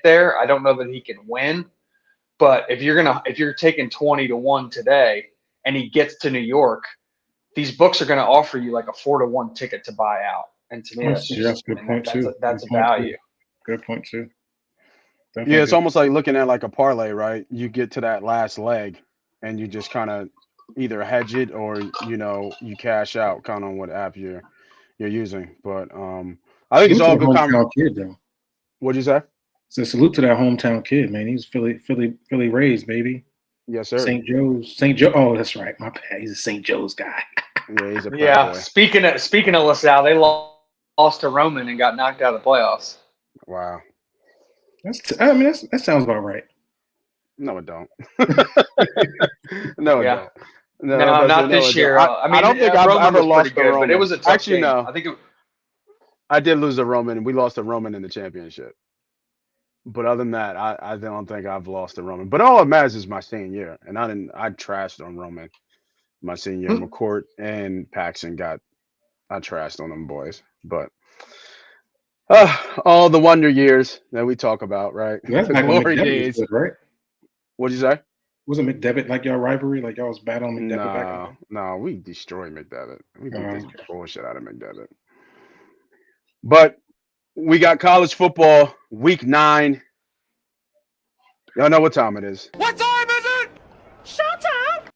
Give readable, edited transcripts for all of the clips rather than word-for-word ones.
there. I don't know that he can win, but if you're taking 20-1 today and he gets to New York, these books are going to offer you like a 4-1 ticket to buy out. And to me, that's That's just, a I good mean, point too. that's Good a point too. value. Good point too. Yeah, Definitely it's good. almost like looking at like a parlay, right? You get to that last leg and you just kind of either hedge it or you cash out kind of on what app you're using. But I think it's Salute to all that good hometown kid though. What'd you say? So salute to that hometown kid, man. He's Philly raised, baby. Yes, sir. St. Joe's. St. Joe. Oh, that's right. My bad. He's a St. Joe's guy. Yeah, he's a Prep Yeah. boy. Speaking of LaSalle, they lost to Roman and got knocked out of the playoffs. Wow. That sounds about right. No, it don't. No, it Yeah. don't. No, not No, this it don't. year. I I mean, don't think I've Roman ever was pretty lost to good, but it Roman. was a tough Actually, game. no. I think I did lose to Roman. We lost to Roman in the championship. But other than that, I don't think I've lost to Roman. But all that matters is my senior year, and I trashed on Roman my senior year. McCourt and Paxson I trashed on them boys. But all the wonder years that we talk about, right? That's The back when glory McDevitt was days. good, right? What'd you say? Wasn't McDevitt like y'all rivalry? Like y'all was battling McDevitt back in the day? No, we destroyed McDevitt. We beat this Okay. bullshit out of McDevitt. But we got college football week 9. Y'all know what time it is. What time is it? Showtime!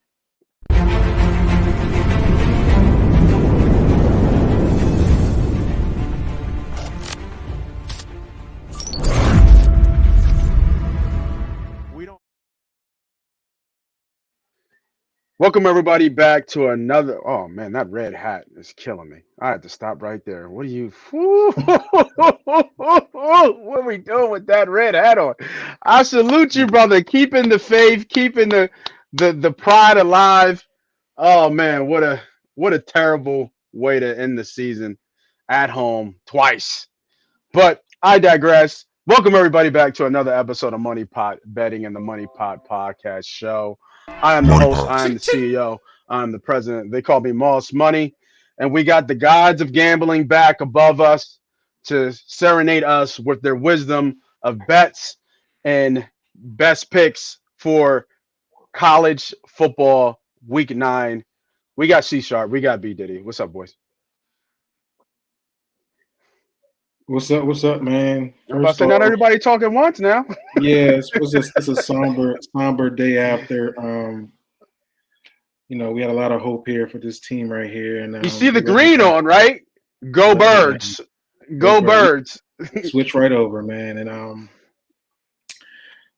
Welcome everybody back to another. Oh man, that red hat is killing me. I had to stop right there. What are you? What are we doing with that red hat on? I salute you, brother. Keeping the faith, keeping the pride alive. Oh man, what a terrible way to end the season at home twice. But I digress. Welcome everybody back to another episode of Money Pot Betting and the Money Pot Podcast Show. I am the host. I am the CEO. I am the president. They call me Moss Money. And we got the gods of gambling back above us to serenade us with their wisdom of bets and best picks for college football week 9. We got C Sharp. We got B Diddy. What's up, boys? What's up, man? I'm about to First say, not off, everybody talking once now. yeah, it's a somber day after. We had a lot of hope here for this team right here, and You see the green on, right? Go Birds. Go Birds. Switch right over, man. And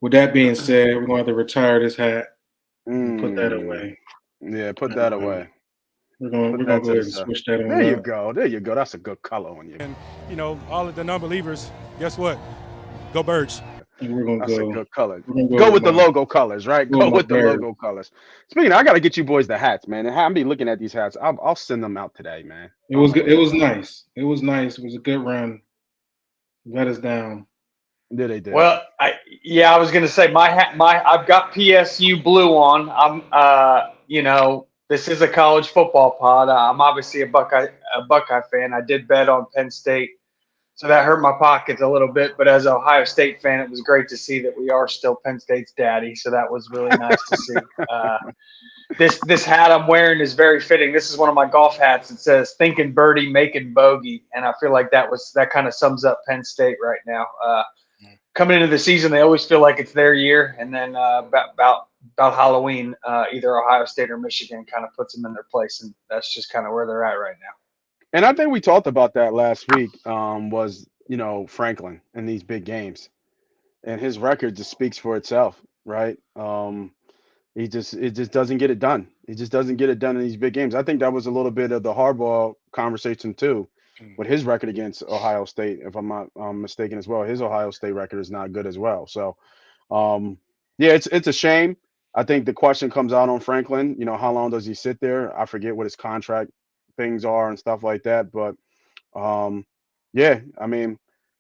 with that being said, we're going to have to retire this hat and put that away. Yeah, put that away. We're going to go ahead and switch that on. There you go. There you go. That's a good color on you. And, all of the non-believers, guess what? Go Birds. And we're going to That's go. a good color. Go with the logo colors, right? Go with the Bird. logo colors. Speaking of, I got to get you boys the hats, man. And I'll be looking at these hats. I'll send them out today, man. It was good. It was nice. It was nice. It was a good run. Let us down. Yeah, they did. Well, I was gonna say I've got PSU blue on. I'm this is a college football pod. I'm obviously a Buckeye fan. I did bet on Penn State, so that hurt my pockets a little bit. But as an Ohio State fan, it was great to see that we are still Penn State's daddy. So that was really nice to see. This hat I'm wearing is very fitting. This is one of my golf hats. It says "Thinking Birdie, Making Bogey," and I feel like that kind of sums up Penn State right now. Coming into the season, they always feel like it's their year, and then about Halloween, either Ohio State or Michigan kind of puts them in their place, and that's just kind of where they're at right now. And I think we talked about that last week. Was Franklin in these big games, and his record just speaks for itself, right? It just doesn't get it done. He just doesn't get it done in these big games. I think that was a little bit of the Harbaugh conversation too, with his record against Ohio State, if I'm not mistaken as well. His Ohio State record is not good as well. So, it's a shame. I think the question comes out on Franklin. How long does he sit there? I forget what his contract things are and stuff like that. But, kind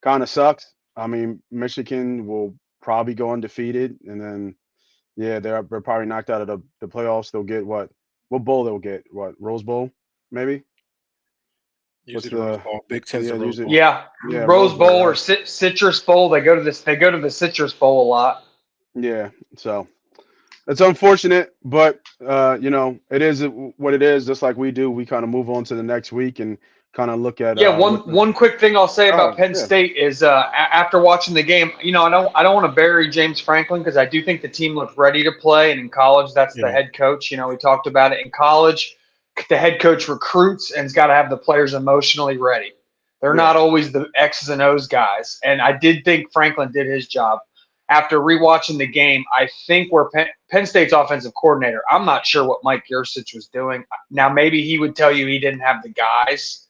of sucks. Michigan will probably go undefeated, and then, they're probably knocked out of the playoffs. They'll get what bowl they'll get? What, Rose Bowl, maybe? Usually the Rose Bowl. Big Ten's the Rose Bowl. Yeah, Rose Bowl or Citrus Bowl. They go to this. They go to the Citrus Bowl a lot. Yeah, so it's unfortunate, but it is what it is. Just like we do, we kind of move on to the next week and kind of look at. One quick thing I'll say about Penn State is after watching the game, I don't want to bury James Franklin because I do think the team looked ready to play, and in college, that's the head coach. We talked about it in college. The head coach recruits and's got to have the players emotionally ready. They're not always the X's and O's guys, and I did think Franklin did his job. After rewatching the game, I think we're Penn State's offensive coordinator. I'm not sure what Mike Yurcich was doing. Now, maybe he would tell you he didn't have the guys,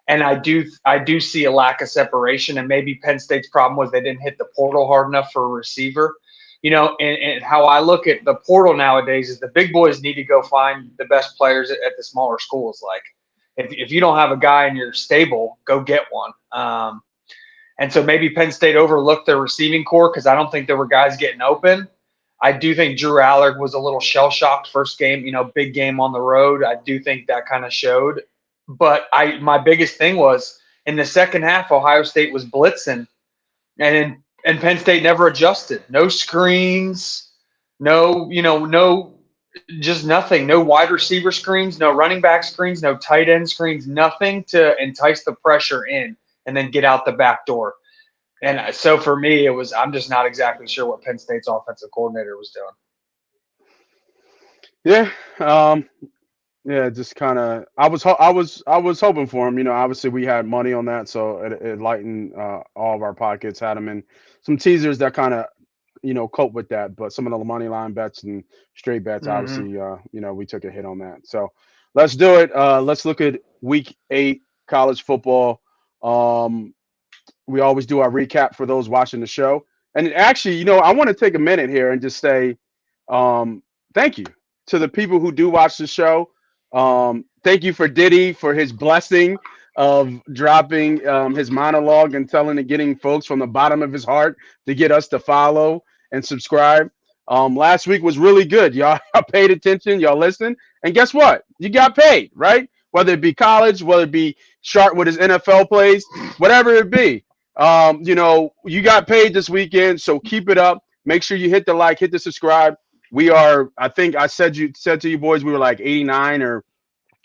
and I do see a lack of separation. And maybe Penn State's problem was they didn't hit the portal hard enough for a receiver. And how I look at the portal nowadays is the big boys need to go find the best players at the smaller schools. Like, if you don't have a guy in your stable, go get one. And so maybe Penn State overlooked their receiving core because I don't think there were guys getting open. I do think Drew Allard was a little shell-shocked first game, big game on the road. I do think that kind of showed. But my biggest thing was in the second half, Ohio State was blitzing, and Penn State never adjusted. No screens, no just nothing. No wide receiver screens, no running back screens, no tight end screens, nothing to entice the pressure in and then get out the back door. And so for me, I'm just not exactly sure what Penn State's offensive coordinator was doing. Yeah, just kind of. I was hoping for him. Obviously we had money on that, so it lightened all of our pockets. Had them in some teasers that kind of cope with that, but some of the money line bets and straight bets, obviously, we took a hit on that. So let's do it. Let's look at Week 8 college football. We always do our recap for those watching the show. And actually, I want to take a minute here and just say thank you to the people who do watch the show. Thank you for Diddy for his blessing of dropping his monologue and getting folks from the bottom of his heart to get us to follow and subscribe. Last week was really good. Y'all paid attention. Y'all listened. And guess what? You got paid, right? Whether it be college, whether it be Sharp with his NFL plays, whatever it be. You got paid this weekend, so keep it up. Make sure you hit the like, hit the subscribe. We are, I think I said to you boys, we were like 89 or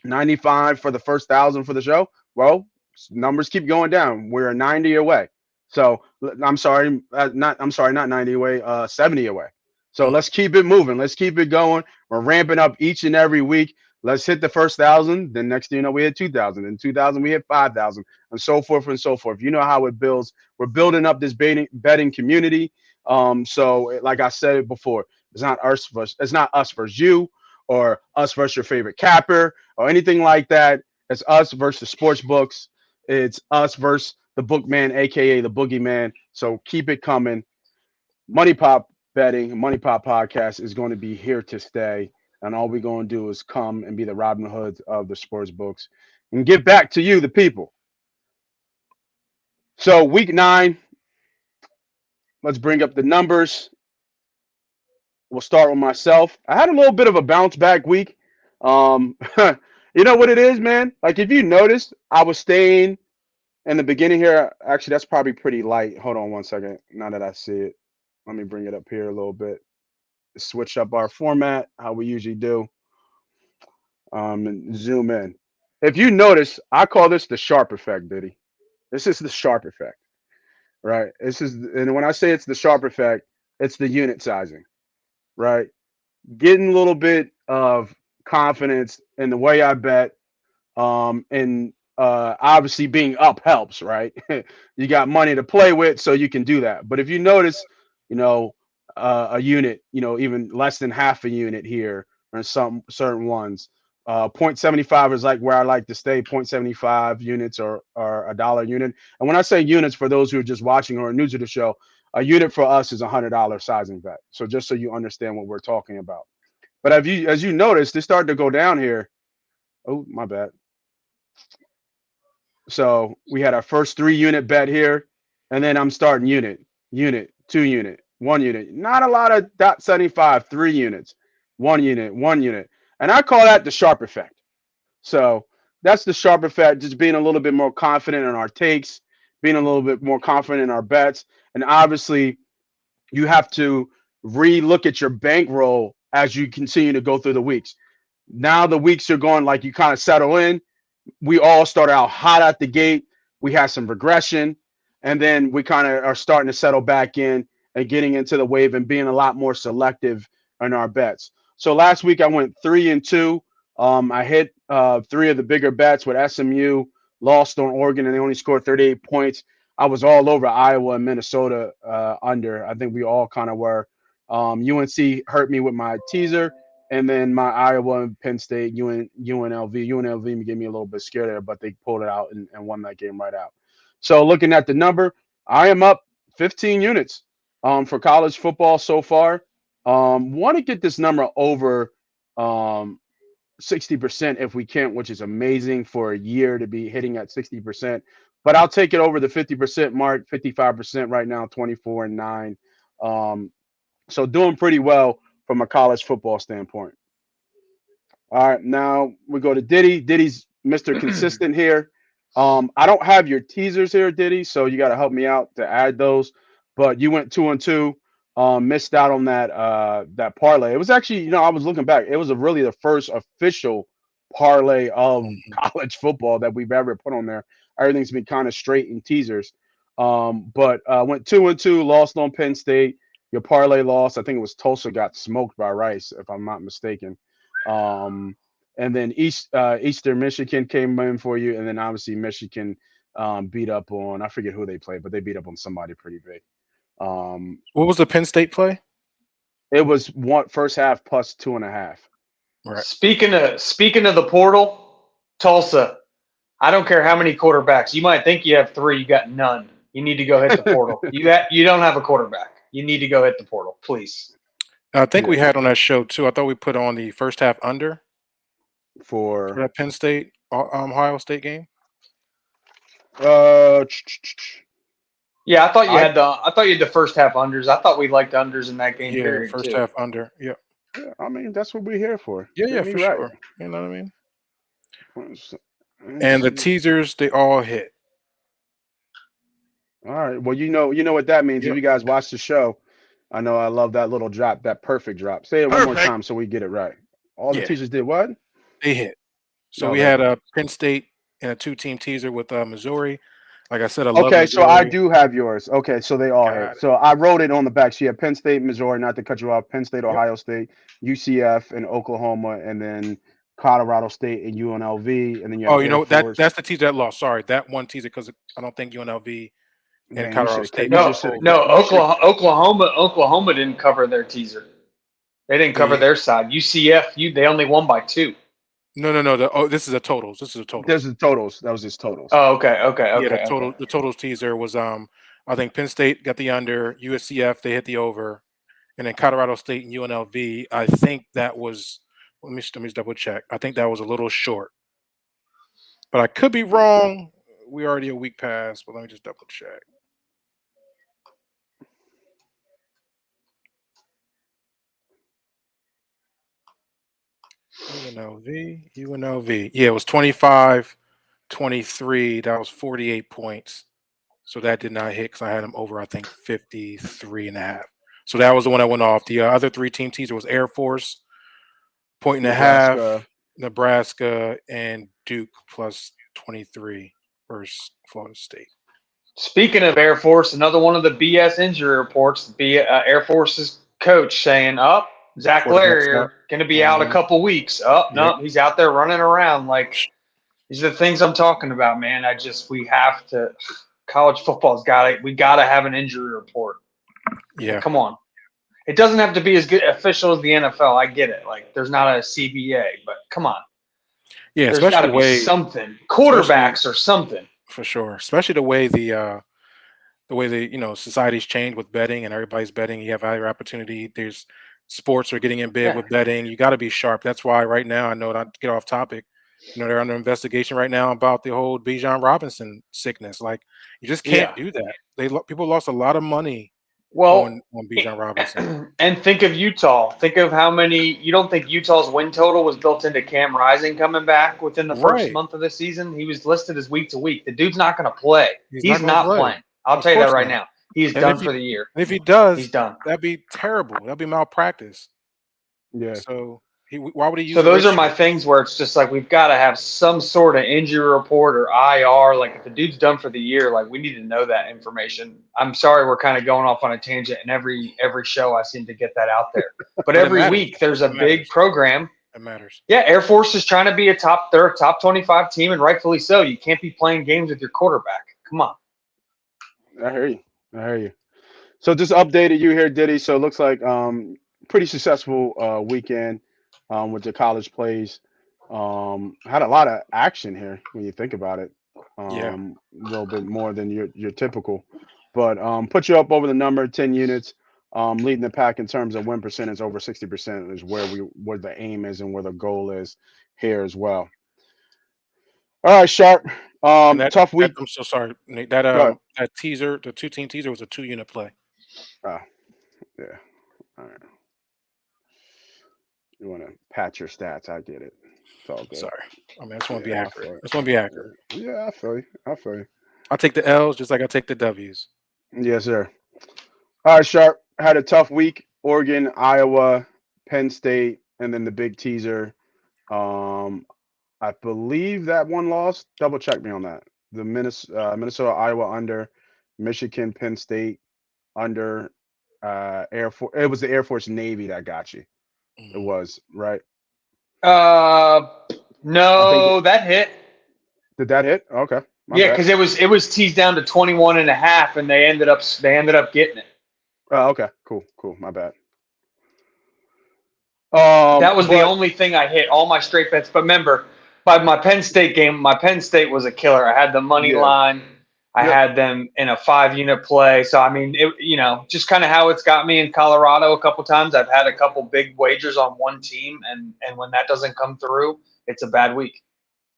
95 for the first 1,000 for the show. Well, numbers keep going down. We're 90 away. So not 90 away, 70 away. So let's keep it moving. Let's keep it going. We're ramping up each and every week. Let's hit the first 1,000. Then next thing you know, we hit 2,000. And 2,000, we hit 5,000, and so forth and so forth. You know how it builds. We're building up this betting community. So like I said before, it's not us versus you, or us versus your favorite capper, or anything like that. It's us versus the sports books. It's us versus the bookman, aka the boogeyman. So keep it coming. MoneyPot betting, MoneyPot podcast is going to be here to stay. And all we're going to do is come and be the Robin Hood of the sports books and give back to you, the people. So week 9, let's bring up the numbers. We'll start with myself. I had a little bit of a bounce back week. You know what it is, man? Like, if you noticed, I was staying in the beginning here. Actually, that's probably pretty light. Hold on one second. Now that I see it, let me bring it up here a little bit. Switch up our format, how we usually do. And zoom in. If you notice, I call this the Sharp effect, Diddy. This is the Sharp effect, right? And when I say it's the Sharp effect, it's the unit sizing, right? Getting a little bit of confidence in the way I bet, and obviously being up helps, right? You got money to play with, so you can do that. But if you notice, a unit, even less than half a unit here, or some certain ones, 0.75 is like where I like to stay. 0.75 units or $1 unit. And when I say units, for those who are just watching or are new to the show, a unit for us is $100 sizing bet. So just so you understand what we're talking about. But as you notice, they started to go down here. Oh, my bad. So we had our first 3 unit bet here, and then I'm starting unit, 2 unit, 1 unit. Not a lot of .75, 3 units, 1 unit, 1 unit. And I call that the Sharp effect. So that's the sharp effect. Just being a little bit more confident in our takes, being a little bit more confident in our bets, and obviously you have to re-look at your bankroll as you continue to go through the weeks. Now the weeks are going like you kind of settle in. We all started out hot at the gate. We had some regression, and then we kind of are starting to settle back in and getting into the wave and being a lot more selective in our bets. So last week I went 3-2. I hit 3 of the bigger bets with SMU, lost on Oregon, and they only scored 38 points. I was all over Iowa and Minnesota under. I think we all kind of were. UNC hurt me with my teaser. And then my Iowa and Penn State, UNLV. UNLV gave me a little bit scared there, but they pulled it out and won that game right out. So looking at the number, I am up 15 units for college football so far. Want to get this number over 60% if we can, which is amazing for a year to be hitting at 60%. But I'll take it over the 50% mark, 55% right now, 24-9. So doing pretty well from a college football standpoint. All right, now we go to Diddy. Diddy's Mr. Consistent here. I don't have your teasers here, Diddy, so you got to help me out to add those. But you went 2-2, missed out on that parlay. It was actually, I was looking back. It was really the first official parlay of college football that we've ever put on there. Everything's been kind of straight in teasers. But went 2-2, lost on Penn State. Your parlay loss, I think it was Tulsa got smoked by Rice, if I'm not mistaken. And then Eastern Michigan came in for you, and then obviously Michigan beat up on, I forget who they played, but they beat up on somebody pretty big. What was the Penn State play? It was first half plus 2.5. Right. Speaking of the portal, Tulsa, I don't care how many quarterbacks. You might think you have 3, you got none. You need to go hit the portal. You don't have a quarterback. You need to go hit the portal, please. I think we had on that show too. I thought we put on the first half under for that Penn State Ohio State game. Yeah, I thought you had the first half unders. I thought we liked unders in that game. Yeah, first half under. Yeah. I mean, that's what we're here for. Yeah, for sure. You know what I mean? And the teasers, they all hit. All right. Well, you know what that means. If you guys watch the show, I know I love that little drop, that perfect drop. Say it one more time so we get it right. All the teasers did what? They hit. So we had a Penn State and a 2-team teaser with Missouri. Like I said, I love Missouri. So I do have yours. Okay, so they all hit. So I wrote it on the back. So you have Penn State, Missouri, not to cut you off, Penn State, Ohio State, UCF, and Oklahoma, and then Colorado State and UNLV. And then you have that's the teaser that lost. Sorry, that one teaser because I don't think UNLV and Colorado State. Oklahoma didn't cover their teaser. They didn't cover their side. UCF, they only won by 2. No. This is a totals. This is a totals. This is totals. That was just totals. Oh, okay. Yeah, the totals teaser was I think Penn State got the under, USCF they hit the over, and then Colorado State and UNLV. I think that was let me double check. I think that was a little short, but I could be wrong. We already a week past, but let me just double check. UNLV. Yeah, it was 25-23. That was 48 points. So that did not hit because I had them over, I think, 53.5. So that was the one that went off. The other 3-team teaser was Air Force, 1.5, Nebraska, and Duke plus 23 versus Florida State. Speaking of Air Force, another one of the BS injury reports, Air Force's coach saying, Zach Larrier going to be out a couple weeks. No, he's out there running around. Like, these are the things I'm talking about, man. We have to – college football's we got to have an injury report. Yeah. Come on. It doesn't have to be as good official as the NFL. I get it. Like, there's not a CBA, but come on. Yeah, there's got to be something. Quarterbacks or something. For sure. Especially the way the society's changed with betting and everybody's betting. You have higher opportunity. There's – sports are getting in big with betting. You got to be sharp. That's why right now, I know not to get off topic, they're under investigation right now about the whole Bijan Robinson sickness. Like, you just can't do that. People lost a lot of money Well, on Bijan Robinson. and think of Utah. Think of how many. You don't think Utah's win total was built into Cam Rising coming back within the first Right. month of the season? He was listed as week to week. The dude's not going to play. He's gonna not play. playing. I'll Of tell you that course right not. now. He is And done if for the year. And if he does, He's done. that'd be terrible. That'd be malpractice. Yeah. So why would he use? So those a are my things where it's just like we've got to have some sort of injury report or IR. Like if the dude's done for the year, like we need to know that information. I'm sorry, we're kind of going off on a tangent, and every show I seem to get that out there. But it every matters. week there's a It big matters. program. It matters. Yeah, Air Force is trying to be they're a top 25 team, and rightfully so. You can't be playing games with your quarterback. Come on. I hear you. So just updated you here, Diddy. So it looks like pretty successful weekend with the college plays. Had a lot of action here when you think about it. Yeah. A little bit more than your typical, but put you up over the number 10 units. Leading the pack in terms of win percentage over 60% is where the aim is and where the goal is here as well. All right, Sharp. Tough week. I'm so sorry, Nate. Go ahead. That teaser, the 2-team teaser, was a 2-unit play. Oh, yeah. All right. You want to patch your stats? I get it. It's all good. Sorry. I mean, I just want to be Yeah, I accurate. feel I just want to be accurate. Yeah, I feel you. I take the L's just like I take the W's. Yes, sir. All right, Sharp. Had a tough week. Oregon, Iowa, Penn State, and then the big teaser. I believe that one lost. Double check me on that. The Minnesota, Iowa under, Michigan, Penn State under, Air Force. It was the Air Force Navy that got you. It was, right? No, that hit. Did that hit? Okay. Yeah, because it was teased down to 21.5, and they ended up getting it. Oh, okay. Cool. My bad. That was the only thing I hit. All my straight bets. But remember, by my Penn State game, my Penn State was a killer. I had the money line. I had them in a 5-unit play. So, I mean, just kind of how it's got me in Colorado a couple times. I've had a couple big wagers on one team, and when that doesn't come through, it's a bad week.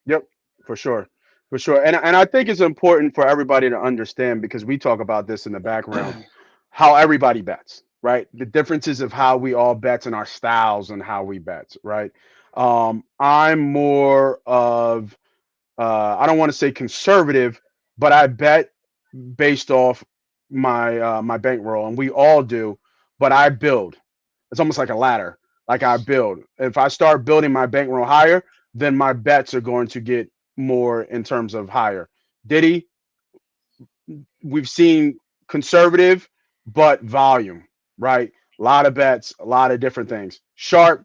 Yep, for sure. And I think it's important for everybody to understand, because we talk about this in the background, how everybody bets, right? The differences of how we all bet and our styles and how we bet, right? I'm more of, I don't want to say conservative, but I bet based off my bankroll, and we all do, but I build. It's almost like a ladder. Like I build. If I start building my bankroll higher, then my bets are going to get more in terms of higher. Diddy, we've seen conservative, but volume, right? A lot of bets, a lot of different things. Sharp,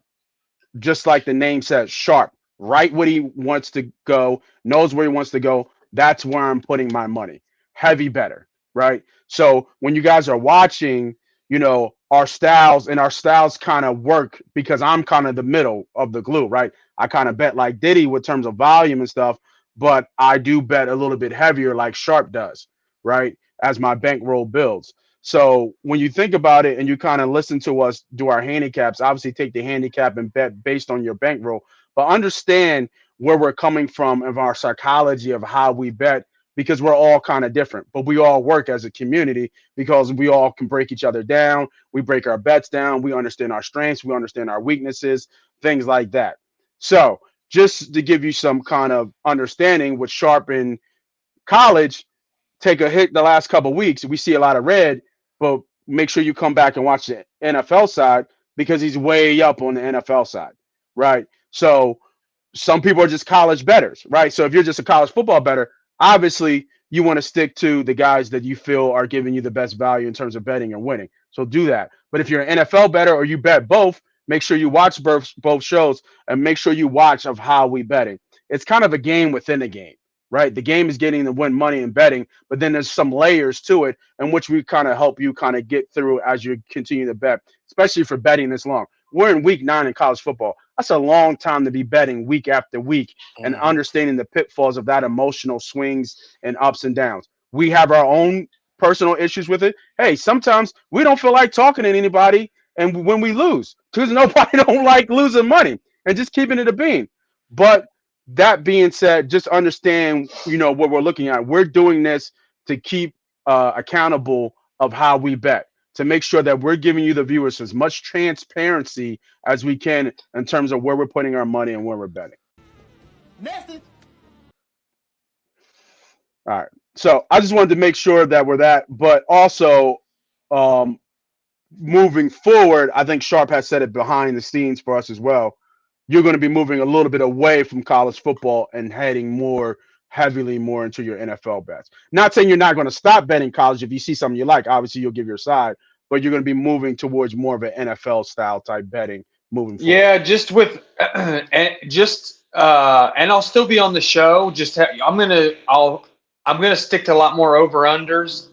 just like the name says, sharp, right where he wants to go, knows where he wants to go. That's where I'm putting my money. Heavy better, right? So when you guys are watching, our styles kind of work, because I'm kind of the middle of the glue, right? I kind of bet like Diddy with terms of volume and stuff, but I do bet a little bit heavier like Sharp does, right? As my bankroll builds. So when you think about it and you kind of listen to us do our handicaps, obviously take the handicap and bet based on your bankroll, but understand where we're coming from of our psychology of how we bet, because we're all kind of different, but we all work as a community because we all can break each other down. We break our bets down. We understand our strengths. We understand our weaknesses, things like that. So just to give you some kind of understanding, with Sharp in college, take a hit the last couple of weeks. We see a lot of red, but make sure you come back and watch the NFL side, because he's way up on the NFL side, right? So some people are just college bettors, right? So if you're just a college football bettor, obviously you want to stick to the guys that you feel are giving you the best value in terms of betting and winning. So do that. But if you're an NFL bettor or you bet both, make sure you watch both shows and make sure you watch of how we betting. It's kind of a game within a game, right? The game is getting to win money and betting, but then there's some layers to it in which we kind of help you kind of get through as you continue to bet, especially for betting this long. We're in week 9 in college football. That's a long time to be betting week after week and understanding the pitfalls of that emotional swings and ups and downs. We have our own personal issues with it. Hey, sometimes we don't feel like talking to anybody, and when we lose, because nobody don't like losing money and just keeping it a bean. But that being said, just understand, what we're looking at. We're doing this to keep accountable of how we bet. to make sure that we're giving you, the viewers, as much transparency as we can in terms of where we're putting our money and where we're betting. Message. All right. So I just wanted to make sure that we're that, but also moving forward, I think Sharp has said it behind the scenes for us as well. You're going to be moving a little bit away from college football and heading more heavily more into your NFL bets. Not saying you're not going to stop betting college. If you see something you like, obviously you'll give your side, but you're going to be moving towards more of an NFL style type betting moving forward. Yeah, just with and I'll still be on the show. I'm gonna stick to a lot more over unders.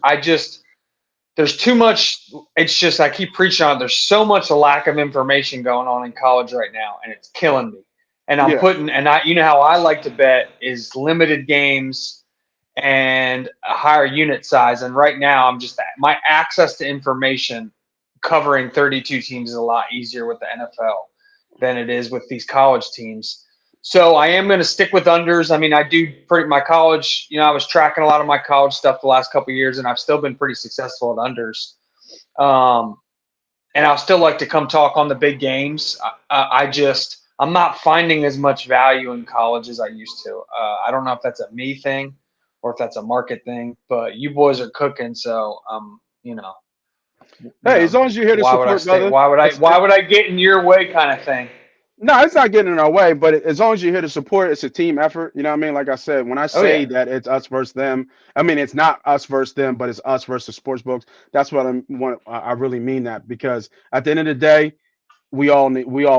There's too much. It's just I keep preaching on it. There's so much lack of information going on in college right now, and it's killing me. And you know how I like to bet is limited games and a higher unit size. And right now, my access to information covering 32 teams is a lot easier with the NFL than it is with these college teams. So I am going to stick with unders. I mean, I do my college, I was tracking a lot of my college stuff the last couple of years, and I've still been pretty successful at unders. And I'll still like to come talk on the big games. I'm not finding as much value in college as I used to. I don't know if that's a me thing or if that's a market thing, but you boys are cooking. So, Hey, as long as you're here to support, brother. Why would I get in your way kind of thing? No, it's not getting in our way, but as long as you're here to support, it's a team effort. You know what I mean? Like I said, when I say that it's us versus them, I mean, it's not us versus them, but it's us versus sports books. That's what I really mean that, because at the end of the day, we all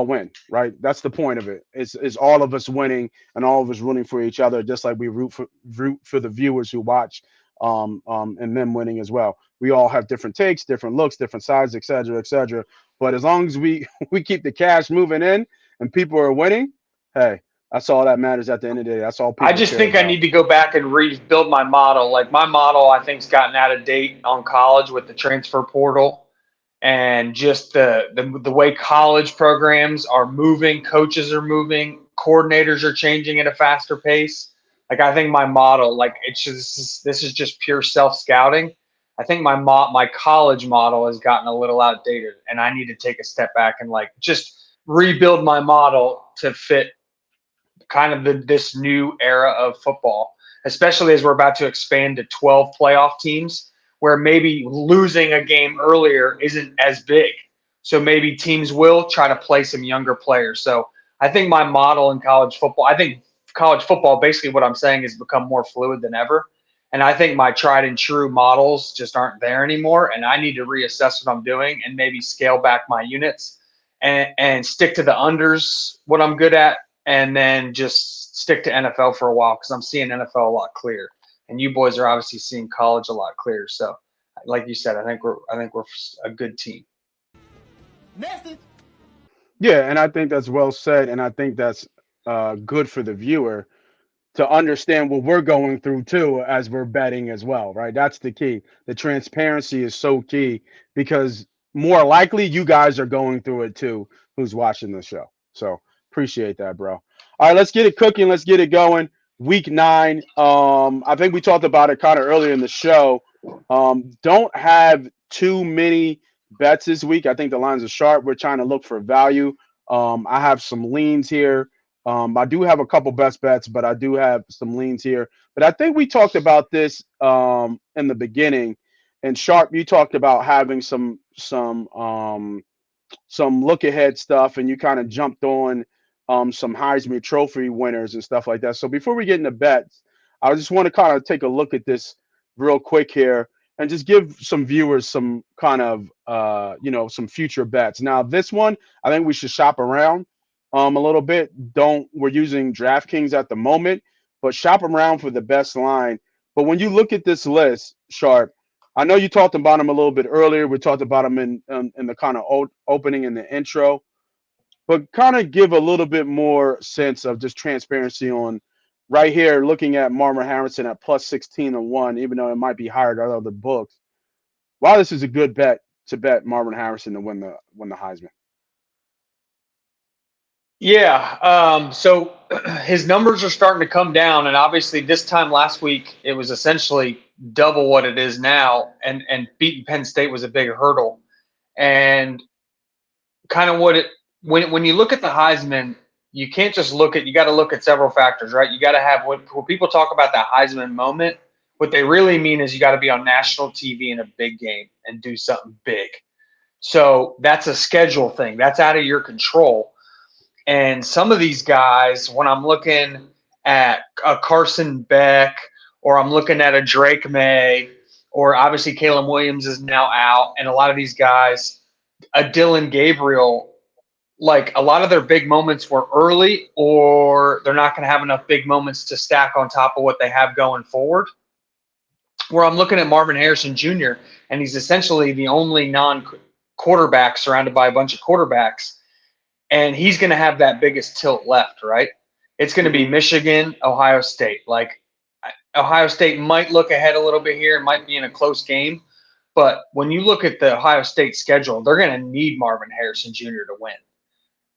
win, right? That's the point of it. It's all of us winning and all of us rooting for each other, just like we root for the viewers who watch, and them winning as well. We all have different takes, different looks, different sides, et cetera, et cetera. But as long as we keep the cash moving in and people are winning, hey, that's all that matters at the end of the day. That's all people I just think I need to go back and rebuild my model. Like my model, I think, has gotten out of date on college with the transfer portal and just the way college programs are moving, coaches are moving, coordinators are changing at a faster pace. Like I think my model, this is just pure self-scouting. I think my college model has gotten a little outdated, and I need to take a step back and just rebuild my model to fit kind of this new era of football, especially as we're about to expand to 12 playoff teams, where maybe losing a game earlier isn't as big. So maybe teams will try to play some younger players. So I think my model in college football, basically what I'm saying is become more fluid than ever. And I think my tried and true models just aren't there anymore. And I need to reassess what I'm doing and maybe scale back my units and stick to the unders, what I'm good at, and then just stick to NFL for a while, because I'm seeing NFL a lot clearer. And you boys are obviously seeing college a lot clearer. So like you said, I think we're a good team. Message. Yeah, and I think that's well said, and I think that's good for the viewer to understand what we're going through too as we're betting as well, right? That's the key. The transparency is so key, because more likely you guys are going through it too, who's watching the show. So appreciate that, bro. All right, let's get it cooking. Let's get it going. Week 9. I think we talked about it kind of earlier in the show. Don't have too many bets this week. I think the lines are sharp. We're trying to look for value. I have some leans here. I do have a couple best bets, but I do have some leans here. But I think we talked about this in the beginning. And Sharp, you talked about having some look ahead stuff, and you kind of jumped on some Heisman Trophy winners and stuff like that. So before we get into bets, I just want to kind of take a look at this real quick here and just give some viewers some kind of some future bets. Now, this one, I think we should shop around a little bit. We're using DraftKings at the moment, but shop around for the best line. But when you look at this list, Sharp, I know you talked about them a little bit earlier. We talked about them in the kind of opening in the intro, but kind of give a little bit more sense of just transparency on right here, looking at Marvin Harrison at plus 16-1, even though it might be higher than other books. Why this is a good bet to bet Marvin Harrison to win the Heisman. Yeah. So his numbers are starting to come down, and obviously this time last week it was essentially double what it is now, and beating Penn State was a big hurdle. And kind of what it when you look at the Heisman, you can't just look at you got to look at several factors, right? You got to have when people talk about the Heisman moment, what they really mean is you got to be on national TV in a big game and do something big. So that's a schedule thing. That's out of your control. And some of these guys, when I'm looking at a Carson Beck or I'm looking at a Drake May, or obviously Caleb Williams is now out, and a lot of these guys, a Dylan Gabriel, like a lot of their big moments were early, or they're not going to have enough big moments to stack on top of what they have going forward. Where I'm looking at Marvin Harrison Jr., and he's essentially the only non quarterback surrounded by a bunch of quarterbacks, and he's going to have that biggest tilt left, right? It's going to be Michigan, Ohio State. Like Ohio State might look ahead a little bit here, it might be in a close game, but when you look at the Ohio State schedule, they're going to need Marvin Harrison Jr. to win.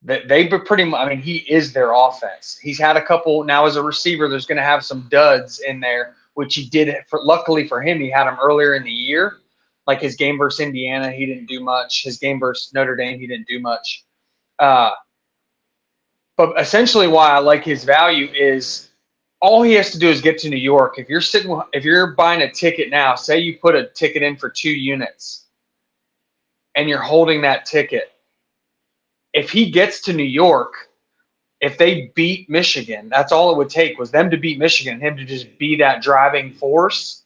They've been pretty much, I mean, he is their offense. He's had a couple now as a receiver. There's going to have some duds in there, which he did. Luckily for him, he had them earlier in the year. Like his game versus Indiana, he didn't do much. His game versus Notre Dame, he didn't do much. But essentially, why I like his value is all he has to do is get to New York. If you're buying a ticket now, say you put a ticket in for 2 units, and you're holding that ticket. If he gets to New York, if they beat Michigan, that's all it would take was them to beat Michigan, him to just be that driving force.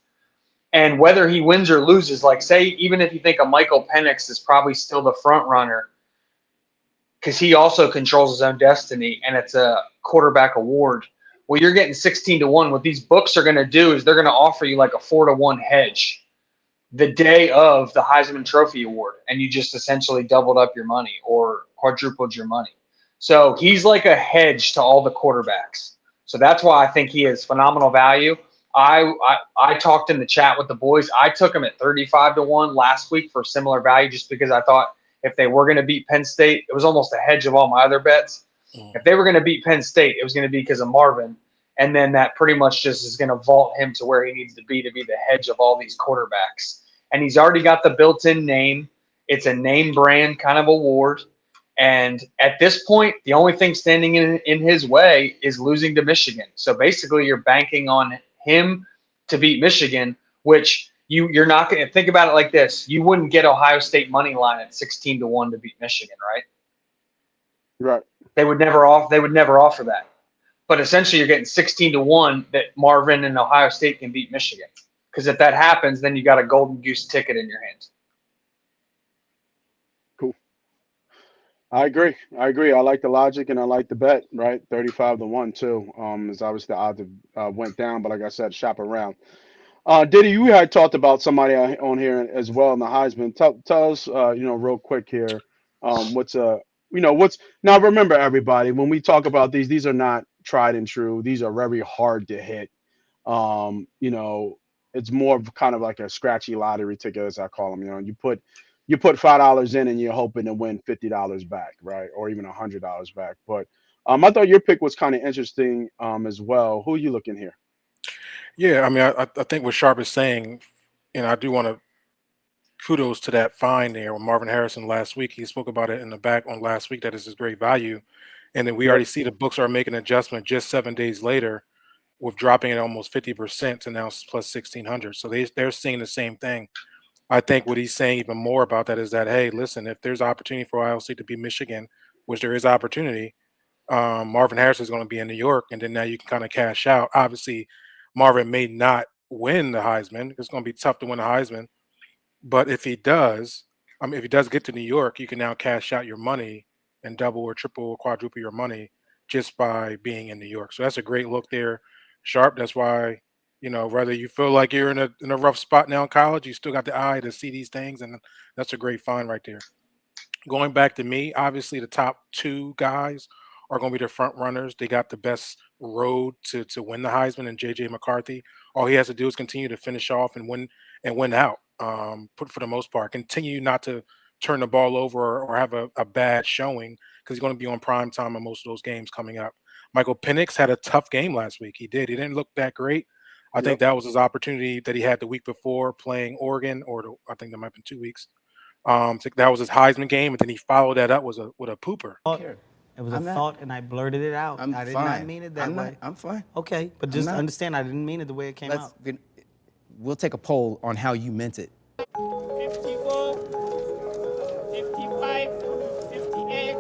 And whether he wins or loses, like say, even if you think a Michael Penix is probably still the front runner, because he also controls his own destiny, and it's a quarterback award. Well, you're getting 16-1. What these books are going to do is they're going to offer you like a 4-1 hedge the day of the Heisman Trophy Award, and you just essentially doubled up your money or quadrupled your money. So he's like a hedge to all the quarterbacks. So that's why I think he is phenomenal value. I talked in the chat with the boys. I took him at 35-1 last week for similar value, just because I thought if they were going to beat Penn State, it was almost a hedge of all my other bets. If they were going to beat Penn State, it was going to be because of Marvin. And then that pretty much just is going to vault him to where he needs to be the hedge of all these quarterbacks. And he's already got the built-in name. It's a name brand kind of award. And at this point, the only thing standing in his way is losing to Michigan. So basically, you're banking on him to beat Michigan, which you're not going to think about it like this. You wouldn't get Ohio State money line at 16-1 to beat Michigan, right? Right. They would never offer that. But essentially, you're getting 16-1 that Marvin and Ohio State can beat Michigan. Because if that happens, then you got a golden goose ticket in your hands. Cool. I agree. I like the logic and I like the bet, right? 35-1 too. Is obviously the odds went down, but like I said, shop around. Diddy, you had talked about somebody on here as well in the Heisman. Tell us, real quick here, what's now. Remember, everybody, when we talk about these are not tried and true. These are very hard to hit. It's more of kind of like a scratchy lottery ticket, as I call them. You put $5 in and you're hoping to win $50 back, right, or even $100 back. But I thought your pick was kind of interesting as well. Who are you looking here? Yeah, I mean, I think what Sharp is saying, and I do want to kudos to that find there with Marvin Harrison last week. He spoke about it in the back on last week that is his great value. And then we already see the books are making an adjustment just 7 days later with dropping it almost 50% to now plus 1,600. So they're seeing the same thing. I think what he's saying even more about that is that, hey, listen, if there's opportunity for Ohio State to beat Michigan, which there is opportunity, Marvin Harrison is going to be in New York, and then now you can kind of cash out. Obviously, Marvin may not win the Heisman. It's going to be tough to win the Heisman. But if he does, if he does get to New York, you can now cash out your money and double or triple or quadruple your money just by being in New York. So that's a great look there, Sharp. That's why, whether you feel like you're in a rough spot now in college, you still got the eye to see these things, and that's a great find right there. Going back to me, obviously the top 2 guys are going to be the front runners. They got the best road to win the Heisman, and J.J. McCarthy. All he has to do is continue to finish off and win out. For the most part, continue not to turn the ball over or have a bad showing, because he's going to be on prime time on most of those games coming up. Michael Penix had a tough game last week. He did. He didn't look that great. I think that was his opportunity that he had the week before playing Oregon, I think that might have been 2 weeks. That was his Heisman game, and then he followed that up with a pooper. It was a thought, and I blurted it out. I did not mean it that way. I'm fine. Okay, but just understand, I didn't mean it the way it came out. We'll take a poll on how you meant it. 54, 55, 58,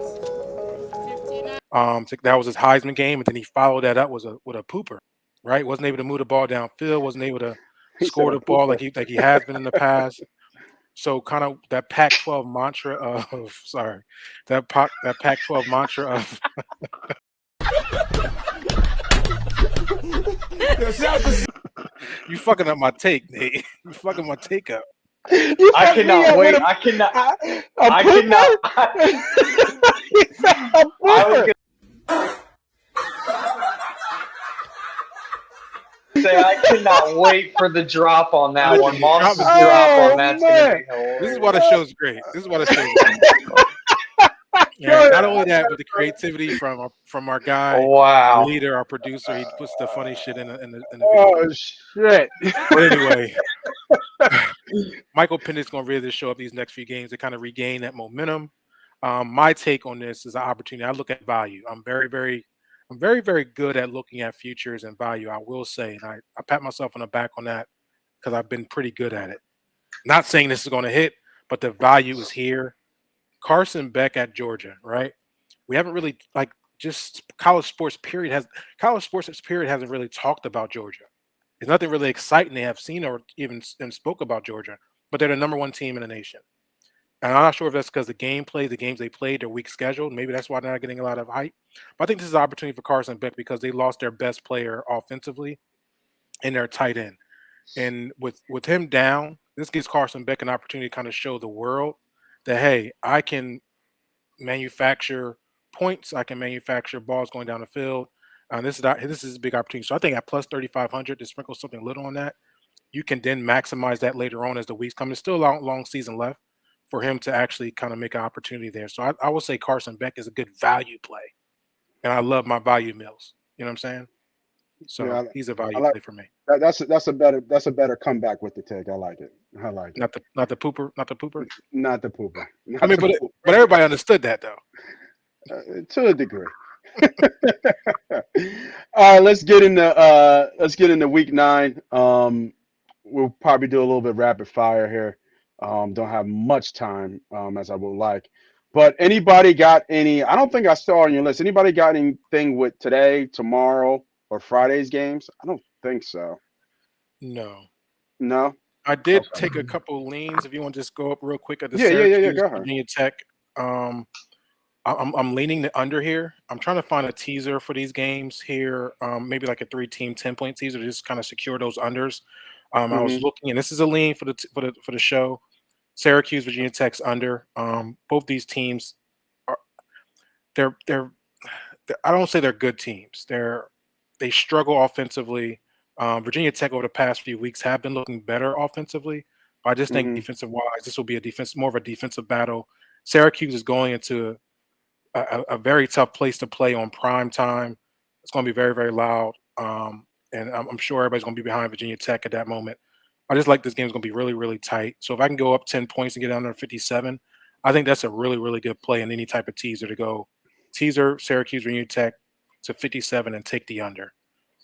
59. That was his Heisman game, and then he followed that up with a pooper. Right, wasn't able to move the ball downfield, wasn't able to score the ball like he has been in the past. So kind of that Pac-12 mantra of that Pac-12 mantra of you fucking up my take, Nate. You fucking my take up. I cannot wait. I cannot. I cannot. I cannot wait for the drop on that one. Moss's drop on that's going to be hilarious. This is why the show's great. Yeah, not only that, but the creativity from our guy, our leader, our producer. He puts the funny shit in the video. Oh shit! But anyway, Michael Penix is going to really show up these next few games to kind of regain that momentum. My take on this is an opportunity. I look at value. I'm very, very good at looking at futures and value, I will say. And I pat myself on the back on that because I've been pretty good at it. Not saying this is going to hit, but the value is here. Carson Beck at Georgia, right? We haven't really, just college sports period hasn't really talked about Georgia. There's nothing really exciting they have seen or even spoke about Georgia, but they're the number one team in the nation. And I'm not sure if that's because the games they played, their week scheduled. Maybe that's why they're not getting a lot of hype. But I think this is an opportunity for Carson Beck because they lost their best player offensively and their tight end. And with him down, this gives Carson Beck an opportunity to kind of show the world that, hey, I can manufacture points. I can manufacture balls going down the field. This is a big opportunity. So I think at plus 3,500 to sprinkle something little on that, you can then maximize that later on as the weeks come. There's still a long season left for him to actually kind of make an opportunity there. So I will say Carson Beck is a good value play. And I love my value mills. You know what I'm saying? So he's a value play for me. That's a better comeback with the take. I like it. Not the pooper. Not the pooper. But everybody understood that though. To a degree. All right, let's get into week 9. We'll probably do a little bit rapid fire here. Don't have much time as I would like. But anybody got any? I don't think I saw on your list. Anybody got anything with today, tomorrow, or Friday's games? I don't think so. No. I did take a couple leans. If you want to just go up real quick at the Go ahead. Virginia Tech. I'm leaning the under here. I'm trying to find a teaser for these games here. Maybe like a 3-team 10-point teaser to just kind of secure those unders. I was looking, and this is a lean for the show. Syracuse, Virginia Tech's under. Both these teams they're I don't say they're good teams. They struggle offensively. Virginia Tech over the past few weeks have been looking better offensively. But I just think defensive wise, this will be more of a defensive battle. Syracuse is going into a very tough place to play on prime time. It's going to be very, very loud. And I'm sure everybody's going to be behind Virginia Tech at that moment. I just like this game is going to be really, really tight. So if I can go up 10 points and get under 57, I think that's a really, really good play in any type of teaser to go teaser Syracuse, Virginia Tech to 57 and take the under.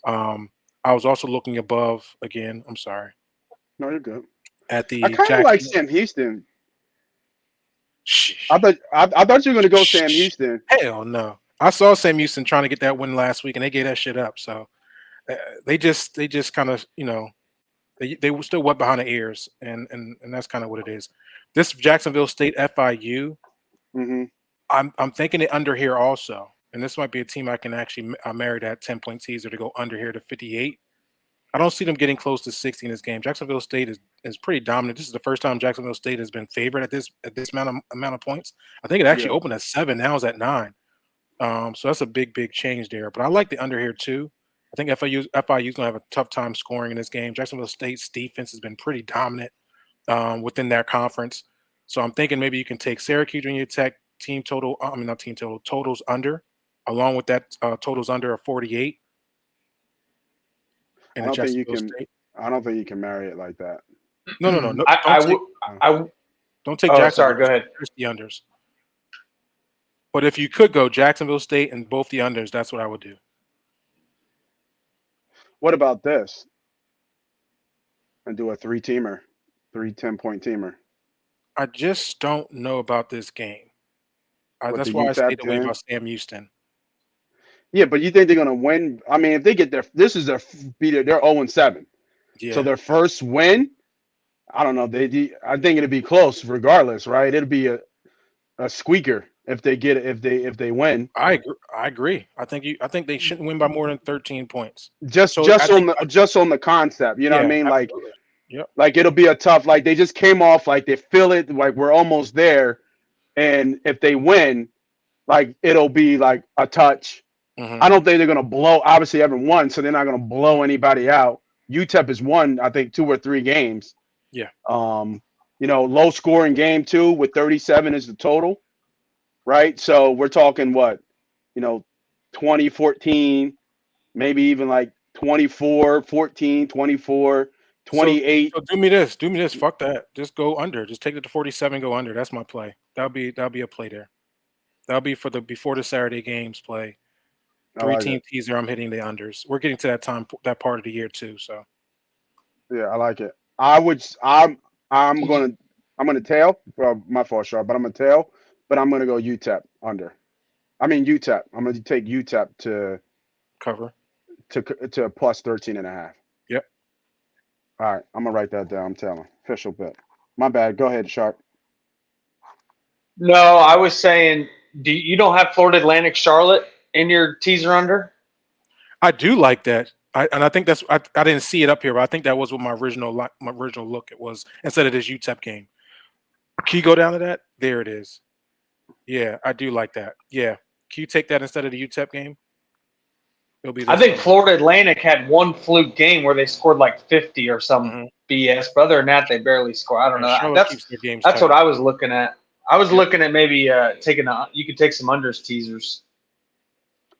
I was also looking above again. I'm sorry. No, you're good. At the I kind of like Sam Houston. I thought you were going to go Sam Houston. Hell no. I saw Sam Houston trying to get that win last week, and they gave that shit up. So they just kind of, they were still wet behind the ears, and that's kind of what it is. This Jacksonville State FIU, I'm thinking it under here also, and this might be a team I can actually marry that 10-point teaser to go under here to 58. I don't see them getting close to 60 in this game. Jacksonville State is pretty dominant. This is the first time Jacksonville State has been favored at this amount of points. I think it actually opened at 7. Now it's at 9. So that's a big change there. But I like the under here too. I think FIU is going to have a tough time scoring in this game. Jacksonville State's defense has been pretty dominant within their conference. So I'm thinking maybe you can take Syracuse, Virginia Tech, team total. I mean, not team total. Totals under, along with that totals under a 48. I In don't think you Jacksonville can. State. I don't think you can marry it like that. No. Don't take Oh, Jacksonville. sorry. Go ahead. Just the unders. But if you could go Jacksonville State and both the unders, that's what I would do. What about this? And do a 3-teamer, 3 10-point teamer. I just don't know about this game. With That's the why I UTEP stayed away team? about Sam Houston. Yeah, but you think they're gonna win? I mean, if they get this is their they're 0-7. Yeah. So their first win. I don't know. I think it'd be close regardless, right? It'll be a squeaker if they get it if they win. I agree. I think they shouldn't win by more than 13 points. Just on the concept, you know what I mean? Like, absolutely. Yep. Like it'll be a tough. Like they just came off. Like they feel it. Like we're almost there, and if they win, like it'll be like a touch. Mm-hmm. I don't think they're gonna blow. Obviously, haven't won, so they're not gonna blow anybody out. UTEP has won, I think, 2 or 3 games. Yeah. Low scoring game too, with 37 is the total, right? So we're talking what, 20-14, maybe even like 24-14, 24, 28. So do me this. Fuck that. Just go under. Just take it to 47. Go under. That's my play. That'll be a play there. That'll be for the before the Saturday games play. 3-team teaser. I'm hitting the unders. We're getting to that that part of the year too. So. Yeah, I like it. I'm gonna tail. Well, my fault, Sharp, but I'm gonna tail. But I'm gonna go UTEP under. I mean UTEP. I'm gonna take UTEP to cover to plus 13.5. Yep. All right, I'm gonna write that down. I'm telling official bet. My bad. Go ahead, Sharp. No, I was saying, you don't have Florida Atlantic Charlotte in your teaser under? I do like that. I think that's I didn't see it up here, but I think that was what my original look it was instead of this UTEP game. Can you go down to that? There it is. Yeah, I do like that. Yeah. Can you take that instead of the UTEP game? I think Florida Atlantic had one fluke game where they scored like 50 or some BS. But other than that, they barely score. I don't know. That's what I was looking at. I was looking at maybe you could take some unders teasers.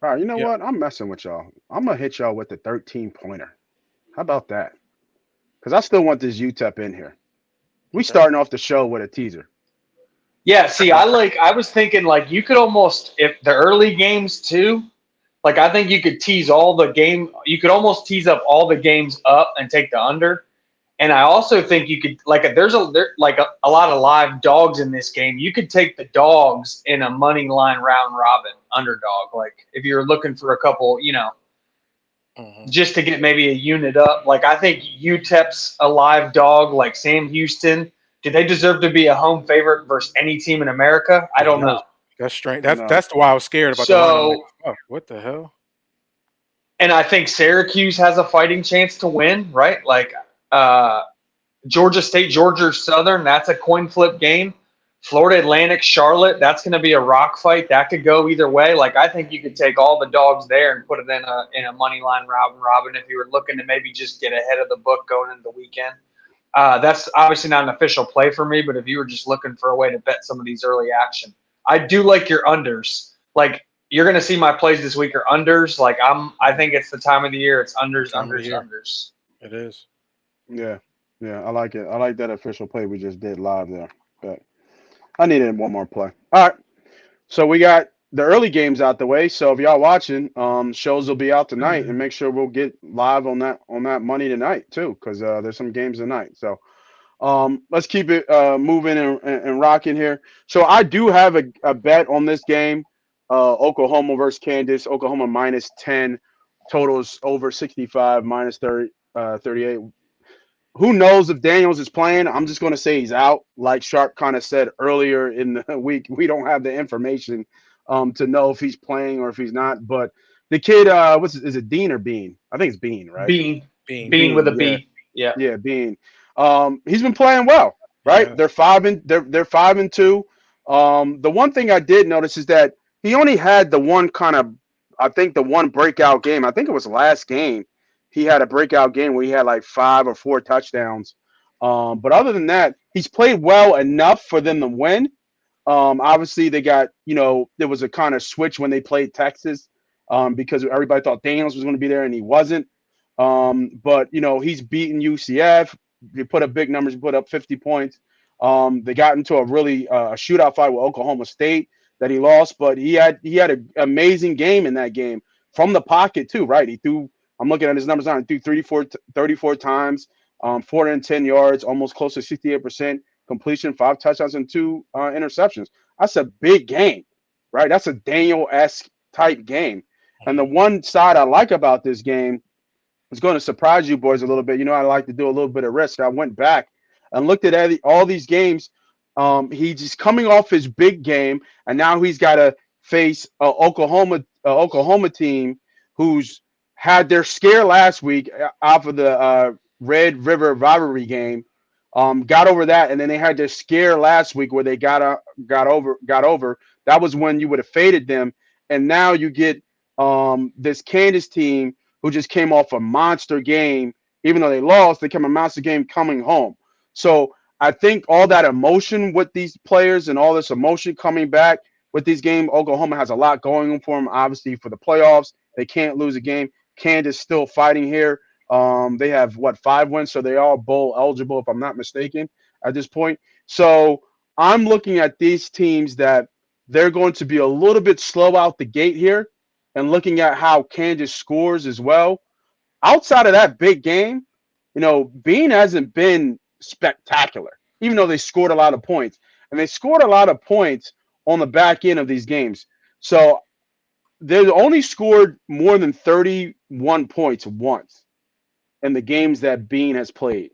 All right, you know what? I'm messing with y'all. I'm gonna hit y'all with the 13-pointer. How about that? Because I still want this UTEP in here. We starting off the show with a teaser. Yeah, see, I was thinking like you could almost, if the early games too, like I think you could tease all the game. You could almost tease up all the games up and take the under. And I also think you could, like, there's a lot of live dogs in this game. You could take the dogs in a money line round robin underdog. Like if you're looking for a couple, just to get maybe a unit up. Like I think UTEP's a live dog. Like Sam Houston, do they deserve to be a home favorite versus any team in America? I don't know. That's strange. That's why I was scared about the line. Like, what the hell? And I think Syracuse has a fighting chance to win, right? Like Georgia State, Georgia Southern, that's a coin flip game. Florida Atlantic, Charlotte, that's going to be a rock fight. That could go either way. Like I think you could take all the dogs there and put it in a money line robin if you were looking to maybe just get ahead of the book going into the weekend. That's obviously not an official play for me, but if you were just looking for a way to bet some of these early action, I do like your unders. Like you're going to see my plays this week are unders. Like I think it's the time of the year. It's unders. It is. Yeah, I like it. I like that official play we just did live there. But I needed one more play. All right, so we got the early games out the way. So if y'all watching, shows will be out tonight, and make sure we'll get live on that money tonight too, because there's some games tonight. So let's keep it moving and rocking here. So I do have a bet on this game, Oklahoma versus Kansas. Oklahoma minus 10, totals over 65, minus 38. Who knows if Daniels is playing? I'm just going to say he's out. Like Sharp kind of said earlier in the week, we don't have the information to know if he's playing or if he's not. But the kid, is it Dean or Bean? I think it's Bean, right? Bean with a B. Yeah, Bean. He's been playing well, right? Yeah. They're 5-2. The one thing I did notice is that he only had the one breakout game. I think it was last game. He had a breakout game where he had like 5 or 4 touchdowns. But other than that, he's played well enough for them to win. Obviously, they got, there was a kind of switch when they played Texas because everybody thought Daniels was going to be there and he wasn't. But, he's beaten UCF. They put up big numbers, put up 50 points. They got into a really a shootout fight with Oklahoma State that he lost, but he had an amazing game in that game from the pocket too, right? He threw, I'm looking at his numbers now, he threw 34 times, 410 yards, almost close to 68% completion, 5 touchdowns and 2 interceptions. That's a big game, right? That's a Daniel-esque type game. And the one side I like about this game is going to surprise you boys a little bit. I like to do a little bit of risk. I went back and looked at all these games. He's just coming off his big game, and now he's got to face Oklahoma team who's had their scare last week off of the Red River rivalry game. Got over that, and then they had their scare last week where they got over. That was when you would have faded them, and now you get this Kansas team who just came off a monster game. Even though they lost, they came a monster game coming home. So I think all that emotion with these players and all this emotion coming back with these games, Oklahoma has a lot going on for them. Obviously, for the playoffs, they can't lose a game. Kansas still fighting here. They have 5 wins, so they are bowl eligible, if I'm not mistaken, at this point. So I'm looking at these teams that they're going to be a little bit slow out the gate here, and looking at how Kansas scores as well. Outside of that big game, Bean hasn't been spectacular, even though they scored a lot of points. And they scored a lot of points on the back end of these games. So they've only scored more than 31 points once in the games that Bean has played.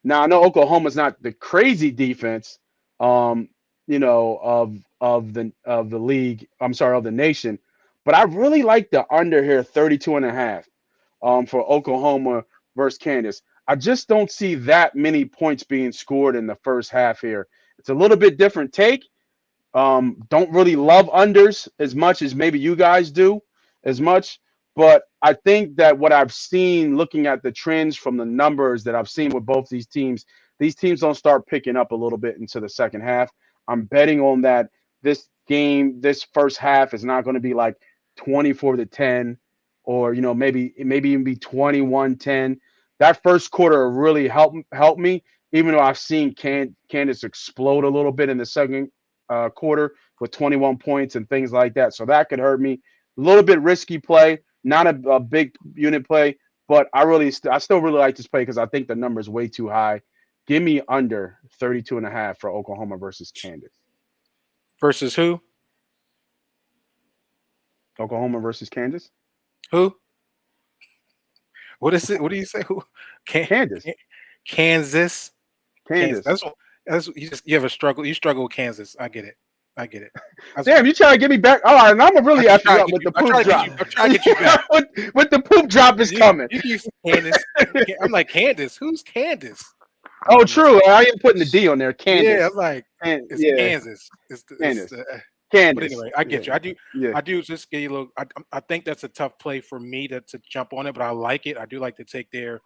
Now, I know Oklahoma's not the crazy defense, of the league. I'm sorry, of the nation. But I really like the under here, 32.5 for Oklahoma versus Kansas. I just don't see that many points being scored in the first half here. It's a little bit different take. Don't really love unders as much as maybe you guys do as much. But I think that what I've seen looking at the trends from the numbers that I've seen with both these teams don't start picking up a little bit into the second half. I'm betting on that this first half is not going to be like 24-10 or, maybe even be 21-10. That first quarter really helped me, even though I've seen Kansas explode a little bit in the second quarter with 21 points and things like that. So that could hurt me. A little bit risky play, not a big unit play, but I still really like this play because I think the number is way too high. Give me under 32.5 for Oklahoma versus Kansas. Versus who? Oklahoma versus Kansas. Who? What is it? What do you say? Who? Kansas. Kansas. Kansas. That's you have a struggle. You struggle with Kansas. I get it. Damn, you trying to get me back? All right, and I'm really after you up with the poop drop. I'm trying to get you back. with the poop drop is coming. You Kansas. I'm like, Kansas. Who's Kansas? Oh, true. I ain't putting the D on there. Kansas. Yeah, I'm like, it's Kansas. Kansas. But anyway, I get you. Yeah. I do just get you a little. I think that's a tough play for me to jump on it, but I like it. I do like to take there.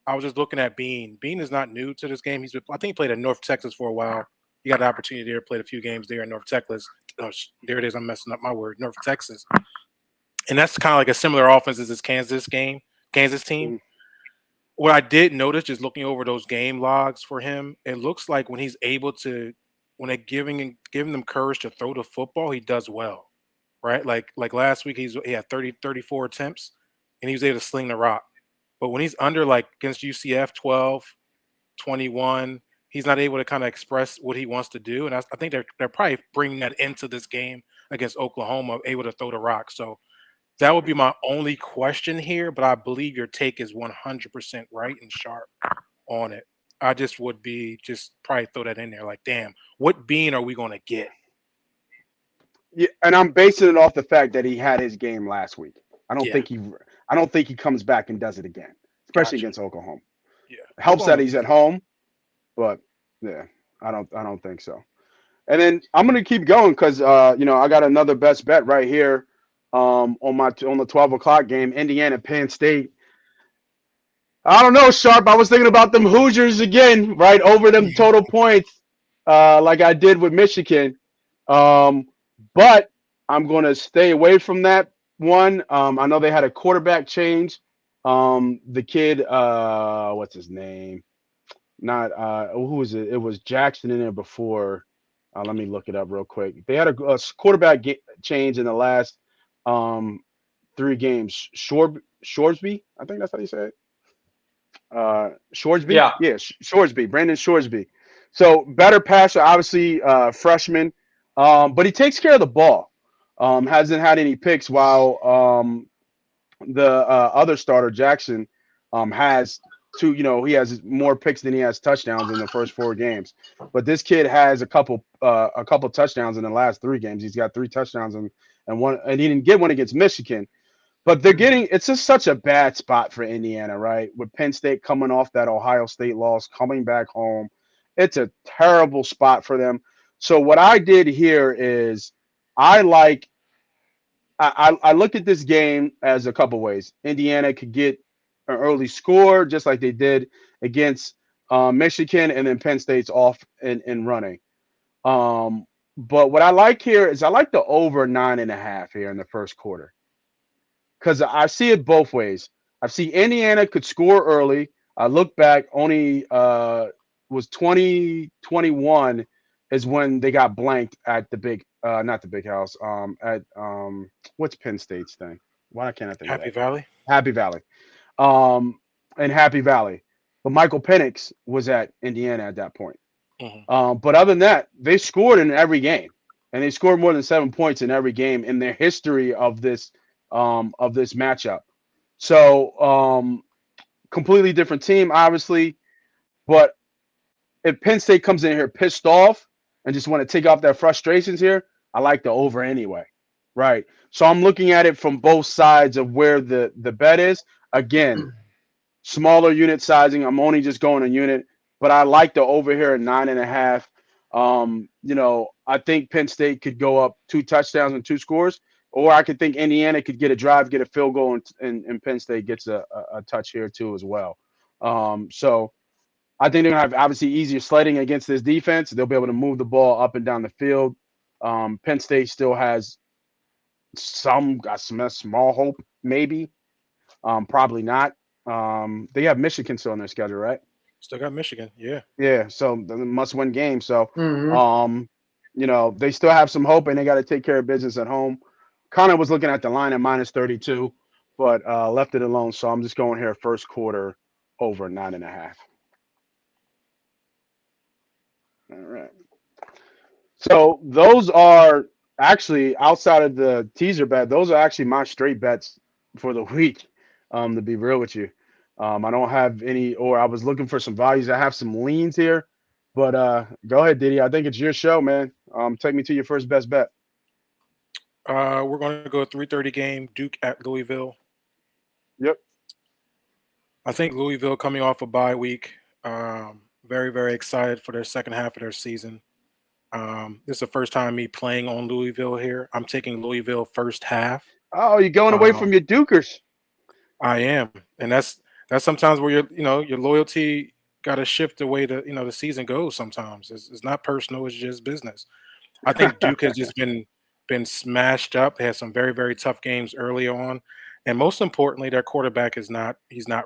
I was just looking at Bean. Bean is not new to this game. I think he played at North Texas for a while. He got the opportunity there, played a few games there in North Texas. Oh, there it is. I'm messing up my word. North Texas. And that's kind of like a similar offense as this Kansas team. Mm-hmm. What I did notice just looking over those game logs for him, it looks like when he's able to, when they're giving them courage to throw the football, he does well, right? Like last week, he had 34 attempts, and he was able to sling the rock. But when he's under, like against UCF, 12, 21, he's not able to kind of express what he wants to do. And I think they're probably bringing that into this game against Oklahoma, able to throw the rock. So that would be my only question here, but I believe your take is 100% right and sharp on it. I just would probably throw that in there like, damn, what Bean are we going to get? Yeah, and I'm basing it off the fact that he had his game last week. I don't think he comes back and does it again, especially against Oklahoma. Yeah. Helps that he's at home, but yeah, I don't think so. And then I'm going to keep going because I got another best bet right here on the 12 o'clock game, Indiana Penn State. I don't know, Sharp. I was thinking about them Hoosiers again, right over them total points, like I did with Michigan. But I'm going to stay away from that one. I know they had a quarterback change. The kid, what's his name? Not who was it? It was Jackson in there before. Let me look it up real quick. They had a quarterback change in the last 3 games. Shoresby, I think that's how you say it. Shoresby, Yeah. yeah, Shoresby, Brandon Shoresby. So better passer, obviously, freshman, but he takes care of the ball. Hasn't had any picks while the other starter Jackson has two. You know, he has more picks than he has touchdowns in the first 4 games. But this kid has a couple touchdowns in the last 3 games. He's got 3 touchdowns and one, and he didn't get one against Michigan. But it's just such a bad spot for Indiana, right? With Penn State coming off that Ohio State loss, coming back home. It's a terrible spot for them. So what I did here is I looked at this game as a couple ways. Indiana could get an early score, just like they did against Michigan, and then Penn State's off and running. But what I like here is I like the over 9.5 here in the first quarter. Because I see it both ways. I see Indiana could score early. I look back, only was 2021 is when they got blanked at the big, not the big house, at what's Penn State's thing? Why can't I think of Happy that? Valley. Happy Valley. In Happy Valley. But Michael Penix was at Indiana at that point. But other than that, they scored in every game. And they scored more than 7 points in every game in their history of this matchup. So completely different team, obviously. But if Penn State comes in here pissed off and just want to take off their frustrations here, I like the over anyway. Right. So I'm looking at it from both sides of where the bet is. Again, smaller unit sizing. I'm only just going a unit, but I like the over here at 9.5. I think Penn State could go up 2 touchdowns and 2 scores. Or I could think Indiana could get a drive, get a field goal, and Penn State gets a touch here too as well. So I think they're going to have obviously easier sledding against this defense. They'll be able to move the ball up and down the field. Penn State still has some small hope, maybe. Probably not. They have Michigan still on their schedule, right? Still got Michigan, yeah. Yeah, so the must-win game. So, they still have some hope, and they got to take care of business at home. Connor was looking at the line at -32, but left it alone. So I'm just going here first quarter over 9.5. All right. So those are actually outside of the teaser bet. Those are actually my straight bets for the week. To be real with you, I don't have any, or I was looking for some values. I have some leans here, but go ahead, Diddy. I think it's your show, man. Take me to your first best bet. We're going to go 3:30 game, Duke at Louisville. Yep. I think Louisville coming off a bye week. Very, very excited for their second half of their season. This is the first time me playing on Louisville here. I'm taking Louisville first half. Oh, you're going away from your Dukers. I am, and that's sometimes where your loyalty got to shift the way the season goes. Sometimes it's not personal; it's just business. I think Duke has just been smashed up. They had some very, very tough games early on, and most importantly, their quarterback he's not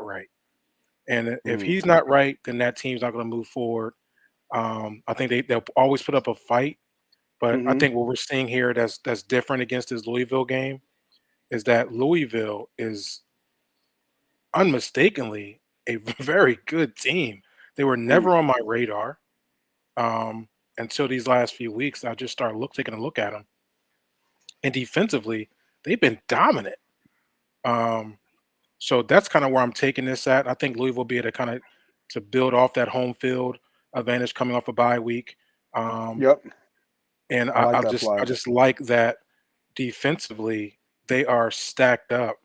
right. And if he's not right, then that team's not going to move forward. I think they'll always put up a fight, but I think what we're seeing here that's different against this Louisville game is that Louisville is unmistakably a very good team. They were never on my radar until these last few weeks. I just started taking a look at them, and defensively, they've been dominant. So that's kind of where I'm taking this at. I think Louisville will be able to build off that home field advantage coming off a bye week. Yep. And I just like that defensively they are stacked up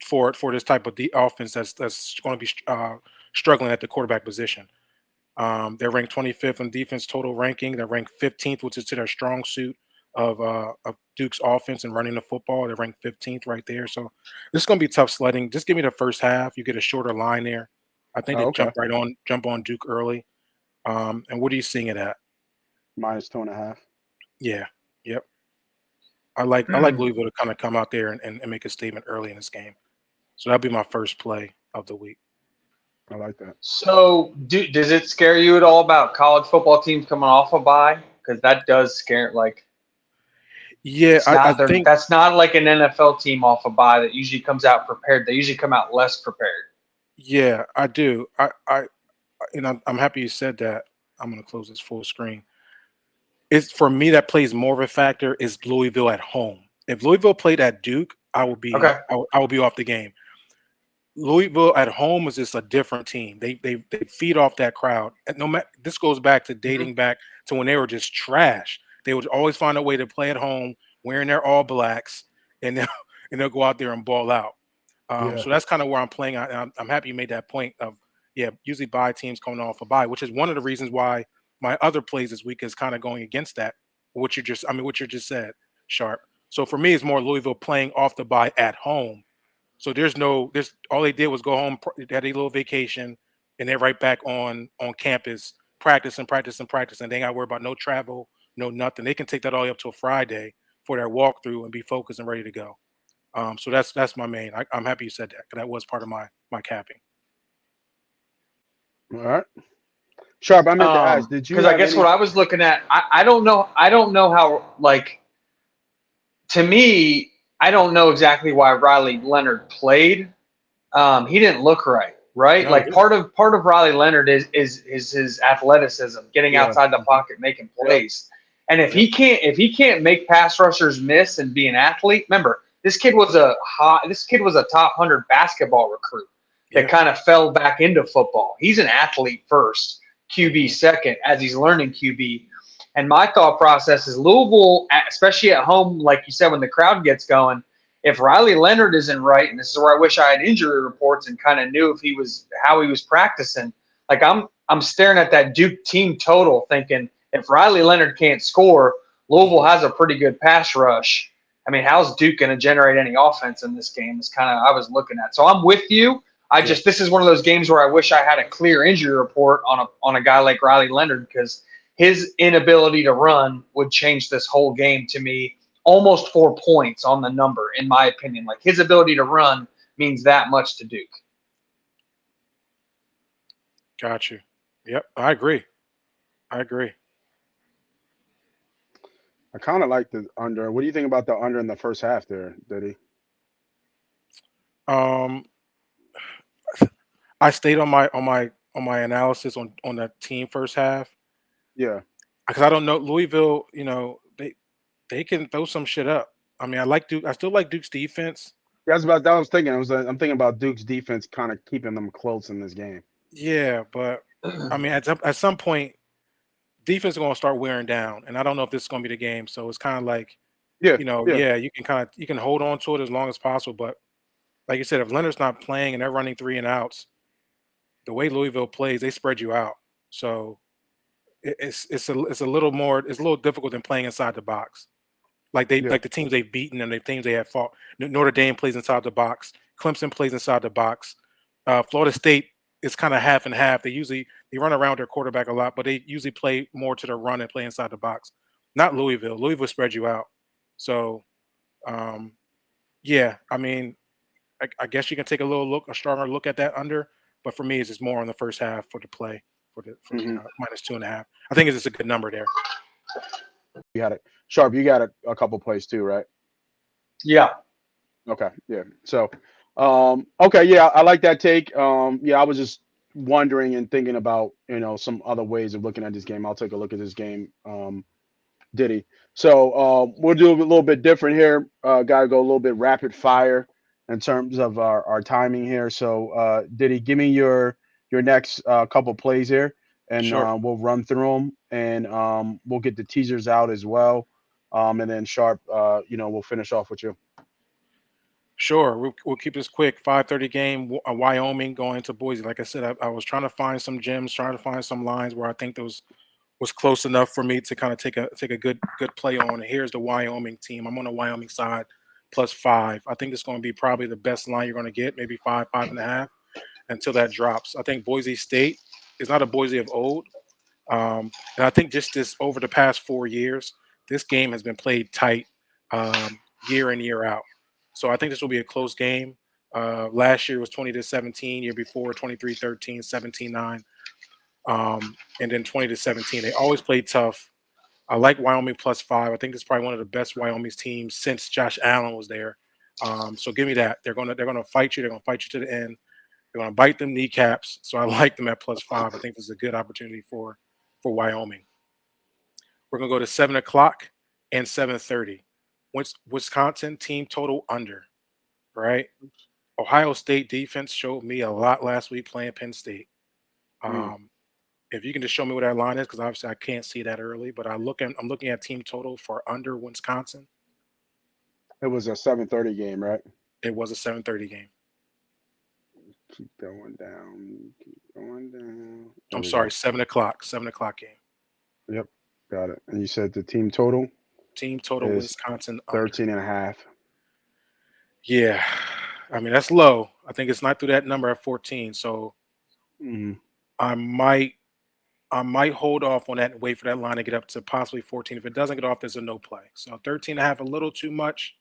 for this type of offense that's going to be struggling at the quarterback position. They're ranked 25th in defense total ranking. They're ranked 15th, which is to their strong suit of Duke's offense and running the football. They're ranked 15th right there. So this is going to be tough sledding. Just give me the first half. You get a shorter line there. I think they jump on Duke early. And what are you seeing it at? -2.5. Yeah. Yep. I like Louisville to kind of come out there and make a statement early in this game. So that'd be my first play of the week. I like that. So, does it scare you at all about college football teams coming off a bye? Because that does scare. Like, Yeah, it's not. I think That's not like an NFL team off a bye that usually comes out prepared. They usually come out less prepared. yeah, I do. I'm happy you said that. I'm gonna close this full screen. It's for me that plays more of a factor is Louisville at home. If Louisville played at Duke, I would be Okay. I would be off the game. Louisville at home is just a different team. They feed off that crowd. And no matter this goes back to dating back to when they were just trash. They would always find a way to play at home, wearing their all blacks, and they'll go out there and ball out. Yeah. So that's kind of where I'm playing. I'm happy you made that point of usually bye teams coming off a bye, which is one of the reasons why my other plays this week is kind of going against that. What you just said, Sharp. So for me, it's more Louisville playing off the bye at home. So there's all they did was go home, they had a little vacation, and they're right back on campus, practice. And they ain't got to worry about no travel, no nothing. They can take that all the way up to a Friday for their walkthrough and be focused and ready to go. So that's my main. I'm happy you said that because that was part of my capping. All right. Sharp, I meant to ask, did you? Because I guess what I was looking at, I don't know how, like, to me, I don't know exactly why Riley Leonard played. He didn't look right? No, Like part of Riley Leonard is his athleticism, getting outside the pocket, making plays. And if he can't make pass rushers miss and be an athlete, remember this kid was a top 100 basketball recruit that kind of fell back into football. He's an athlete first, QB second, as he's learning QB. And my thought process is Louisville, especially at home, like you said, when the crowd gets going, if Riley Leonard isn't right, and this is where I wish I had injury reports and kind of knew how he was practicing. Like I'm staring at that Duke team total, thinking if Riley Leonard can't score, Louisville has a pretty good pass rush. I mean, how's Duke going to generate any offense in this game? Is kind of I was looking at. So I'm with you. This is one of those games where I wish I had a clear injury report on a guy like Riley Leonard, because his inability to run would change this whole game to me. Almost 4 points on the number, in my opinion. Like his ability to run means that much to Duke. Got you. Yep, I agree. I kind of like the under. What do you think about the under in the first half there, Diddy? I stayed on my analysis on the team first half. Yeah, because I don't know Louisville. They can throw some shit up. I mean, I like Duke. I still like Duke's defense. Yeah, that's about that. I was thinking. I'm thinking about Duke's defense kind of keeping them close in this game. Yeah, but I mean, at some point, defense is going to start wearing down, and I don't know if this is going to be the game. So it's kind of like, you can hold on to it as long as possible. But like you said, if Leonard's not playing and they're running 3 and outs, the way Louisville plays, they spread you out. So it's a little difficult than playing inside the box. Like the teams they've beaten and the teams they have fought. Notre Dame plays inside the box. Clemson plays inside the box. Florida State is kind of half and half. They run around their quarterback a lot, but they usually play more to the run and play inside the box. Not Louisville. Louisville spreads you out. So, I mean, I guess you can take a stronger look at that under. But for me, it's just more on the first half for the play for -2.5. I think it's just a good number there. You got it. Sharp, you got a couple plays too, right? Yeah. Okay. Yeah. So, okay. Yeah, I like that take. I was just wondering and thinking about, some other ways of looking at this game. I'll take a look at this game, Diddy. So, we'll do a little bit different here. Gotta go a little bit rapid fire in terms of our timing here. So, Diddy, give me your next couple plays here, and Sure. we'll run through them, and we'll get the teasers out as well. And then Sharp, we'll finish off with you. Sure, we'll keep this quick. 5:30 game, Wyoming going to Boise. Like I said, I was trying to find some gems, trying to find some lines where I think those was close enough for me to kind of take a good play on. And here's the Wyoming team. I'm on the Wyoming side, +5. I think it's going to be probably the best line you're going to get, maybe 5.5 until that drops. I think Boise State is not a Boise of old. And I think just this over the past 4 years, this game has been played tight year in, year out. So I think this will be a close game. Last year was 20-17, year before 23-13, 17-9, and then 20-17. They always played tough. I like Wyoming +5. I think it's probably one of the best Wyoming teams since Josh Allen was there. So give me that. They're gonna fight you. They're gonna fight you to the end. They're gonna bite them kneecaps. So I like them at +5. I think this is a good opportunity for Wyoming. We're gonna go to 7 o'clock and 7:30. Wisconsin team total under. Right. Ohio State defense showed me a lot last week playing Penn State. If you can just show me what that line is, because obviously I can't see that early, but I'm looking at team total for under Wisconsin. It was a 7:30 game, right? It was a 7:30 game. Keep going down. Keep going down. I'm sorry, 7 o'clock. 7 o'clock game. Yep, got it. And you said the team total? Team total is Wisconsin 13.5. Yeah. I mean, that's low. I think it's not through that number at 14. So I might hold off on that and wait for that line to get up to possibly 14. If it doesn't get off, there's a no play. So 13.5, a little too much.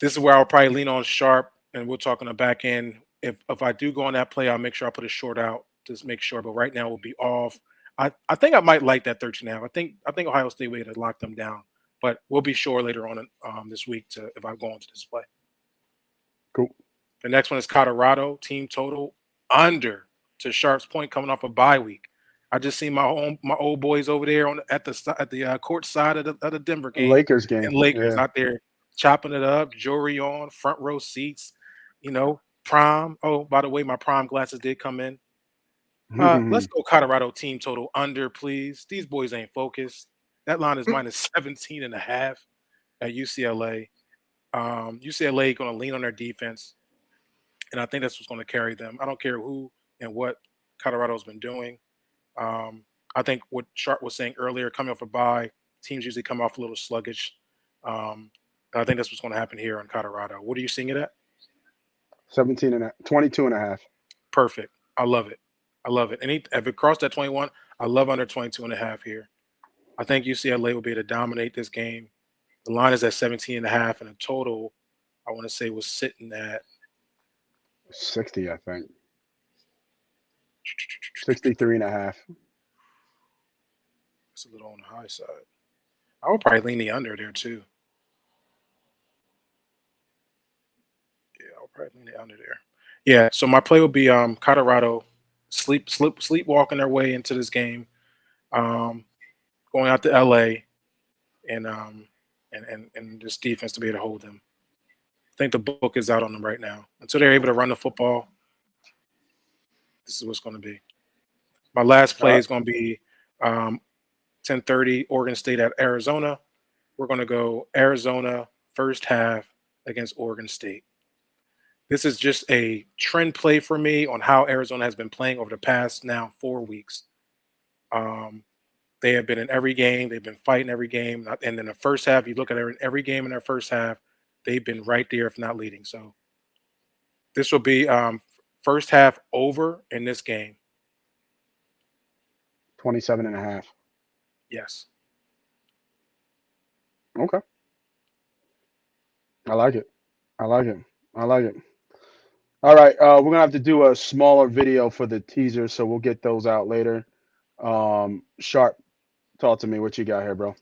This is where I'll probably lean on sharp, and we'll talk on the back end. If I do go on that play, I'll make sure I put a short out to make sure. But right now we'll be off. I think I might like that 13.5. I think Ohio State will to lock them down. But we'll be sure later on this week if I go into this play. Cool. The next one is Colorado team total under, to Sharp's point, coming off a bye week. I just seen my old boys over there at the court side of the Denver game, Lakers game, and Lakers out there chopping it up, jewelry on, front row seats, prom. Oh, by the way, my prom glasses did come in. Let's go Colorado team total under, please. These boys ain't focused. That line is minus 17.5 at UCLA. UCLA going to lean on their defense, and I think that's what's going to carry them. I don't care who and what Colorado's been doing. I think what Sharp was saying earlier, coming off a bye, teams usually come off a little sluggish. I think that's what's going to happen here in Colorado. What are you seeing it at? 22.5. Perfect. I love it. And if it crossed that 21, I love under 22.5 here. I think UCLA will be able to dominate this game. The line is at 17.5, and the total, I want to say, was sitting at 60, I think. 63.5. It's a little on the high side. I would probably lean the under there too. Yeah, I'll probably lean the under there. Yeah, so my play will be Colorado sleepwalking their way into this game, going out to LA, and this defense to be able to hold them. I think the book is out on them right now. Until they're able to run the football, this is what's going to be. My last play is going to be 10:30 Oregon State at Arizona. We're going to go Arizona first half against Oregon State. This is just a trend play for me on how Arizona has been playing over the past now 4 weeks. They have been in every game. They've been fighting every game. And in the first half, you look at every game in their first half, they've been right there, if not leading. So this will be first half over in this game. 27.5. Yes. Okay. I like it. All right. We're going to have to do a smaller video for the teaser, so we'll get those out later. Sharp, talk to me. What you got here, bro?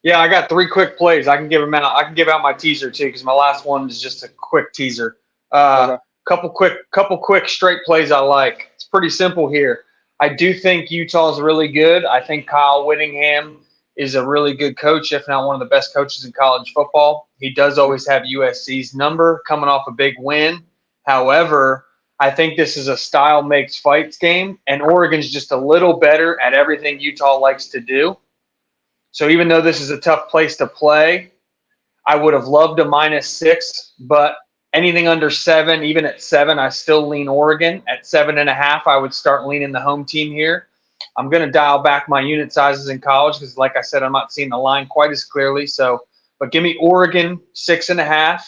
Yeah, I got 3 quick plays. I can give them out. I can give out my teaser too, because my last one is just a quick teaser. Couple quick straight plays I like. It's pretty simple here. I do think Utah's really good. I think Kyle Whittingham is a really good coach, if not one of the best coaches in college football. He does always have USC's number coming off a big win. However, I think this is a style makes fights game, and Oregon's just a little better at everything Utah likes to do. So even though this is a tough place to play, I would have loved a -6, but anything under 7, even at 7, I still lean Oregon. At 7.5, I would start leaning the home team here. I'm going to dial back my unit sizes in college because, like I said, I'm not seeing the line quite as clearly. But give me Oregon 6.5.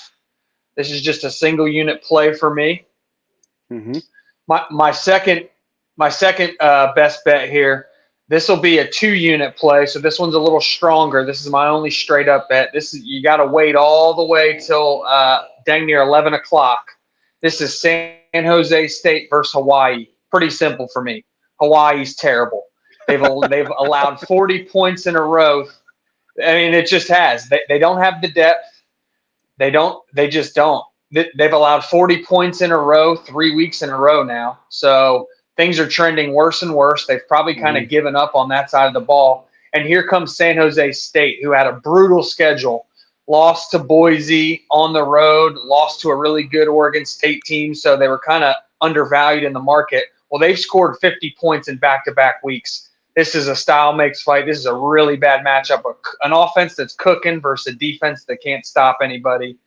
This is just a single unit play for me. My second best bet here. This will be a 2-unit play, so this one's a little stronger. This is my only straight up bet. You got to wait all the way till dang near 11 o'clock. This is San Jose State versus Hawaii. Pretty simple for me. Hawaii's terrible. They've allowed 40 points in a row. I mean, it just has. They don't have the depth. They just don't. They've allowed 40 points in a row, 3 weeks in a row now. So things are trending worse and worse. They've probably kind of given up on that side of the ball. And here comes San Jose State, who had a brutal schedule. Lost to Boise on the road, lost to a really good Oregon State team, so they were kind of undervalued in the market. Well, they've scored 50 points in back-to-back weeks. This is a style makes fight. This is a really bad matchup. An offense that's cooking versus a defense that can't stop anybody.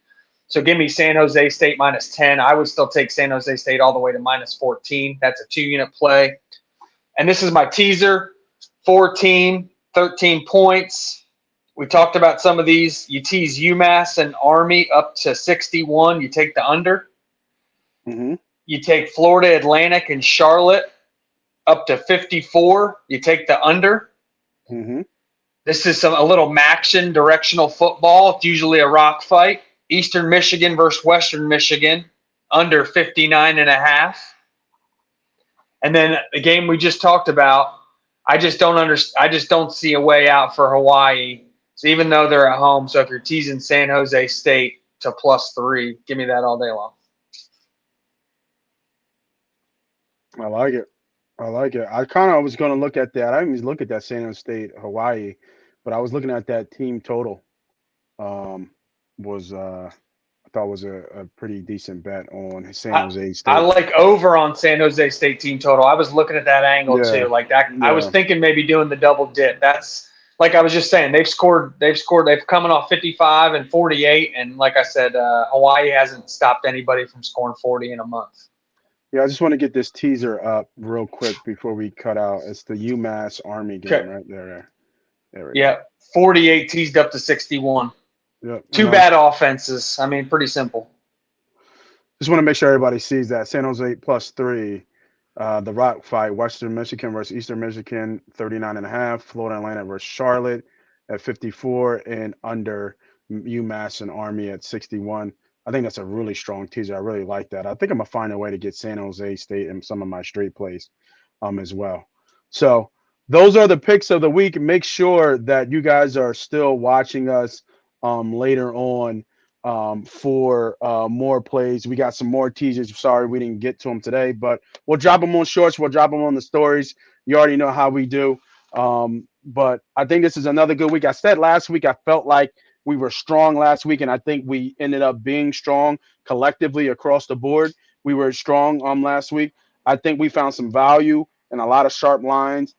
So give me San Jose State -10. I would still take San Jose State all the way to -14. That's a 2-unit play. And this is my teaser, 4-team, 13 points. We talked about some of these. You tease UMass and Army up to 61. You take the under. Mm-hmm. You take Florida Atlantic and Charlotte up to 54. You take the under. Mm-hmm. This is a little Maction directional football. It's usually a rock fight. Eastern Michigan versus Western Michigan, under 59.5. And then the game we just talked about, I just don't see a way out for Hawaii. So even though they're at home, so if you're teasing San Jose State to +3, give me that all day long. I like it. I kind of was going to look at that. I didn't even look at that San Jose State Hawaii, but I was looking at that team total. I thought was a pretty decent bet on San Jose State. I like over on San Jose State team total. I was looking at that angle too. Like that, I was thinking maybe doing the double dip. That's like I was just saying. They've coming off 55 and 48, and like I said, Hawaii hasn't stopped anybody from scoring 40 in a month. Yeah, I just want to get this teaser up real quick before we cut out. It's the UMass Army game right there. There we go. 48 teased up to 61. Yep. Two bad offenses. I mean, pretty simple. Just want to make sure everybody sees that. San Jose +3. The rock fight, Western Michigan versus Eastern Michigan, 39.5. Florida Atlantic versus Charlotte at 54, and under UMass and Army at 61. I think that's a really strong teaser. I really like that. I think I'm going to find a way to get San Jose State in some of my straight plays as well. So those are the picks of the week. Make sure that you guys are still watching us later on for more plays. We got some more teasers. Sorry we didn't get to them today, but we'll drop them on shorts. We'll drop them on the stories. You already know how we do. But I think this is another good week. I said last week I felt like we were strong last week, and I think we ended up being strong collectively across the board. We were strong last week. I think we found some value and a lot of sharp lines.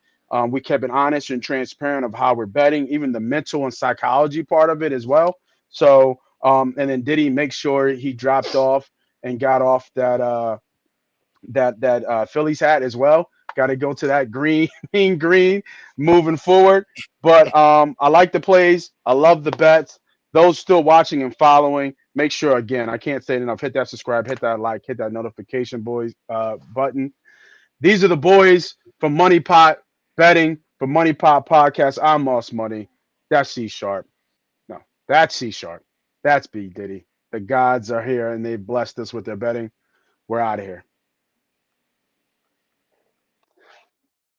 We kept it honest and transparent of how we're betting, even the mental and psychology part of it as well. So, and then Diddy make sure he dropped off and got off that Phillies hat as well. Got to go to that green moving forward. But I like the plays. I love the bets. Those still watching and following, make sure, again, I can't say it enough, hit that subscribe, hit that like, hit that notification button. These are the boys from MoneyPot Betting, for MoneyPot Podcast. I'm Moss Money. That's C Sharp. No, that's C Sharp. That's B Diddy. The gods are here, and they blessed us with their betting. We're out of here.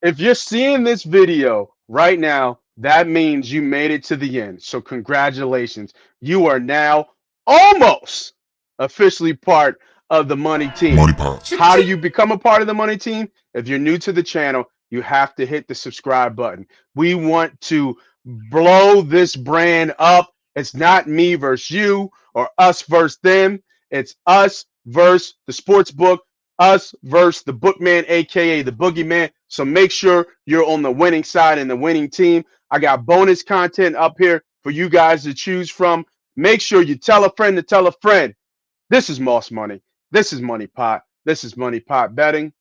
If you're seeing this video right now, that means you made it to the end. So congratulations. You are now almost officially part of the Money Team. MoneyPot. How do you become a part of the Money Team? If you're new to the channel, you have to hit the subscribe button. We want to blow this brand up. It's not me versus you or us versus them. It's us versus the sports book, us versus the bookman, aka the boogeyman. So make sure you're on the winning side and the winning team. I got bonus content up here for you guys to choose from. Make sure you tell a friend to tell a friend. This is Moss Money. This is MoneyPot. This is MoneyPot Betting.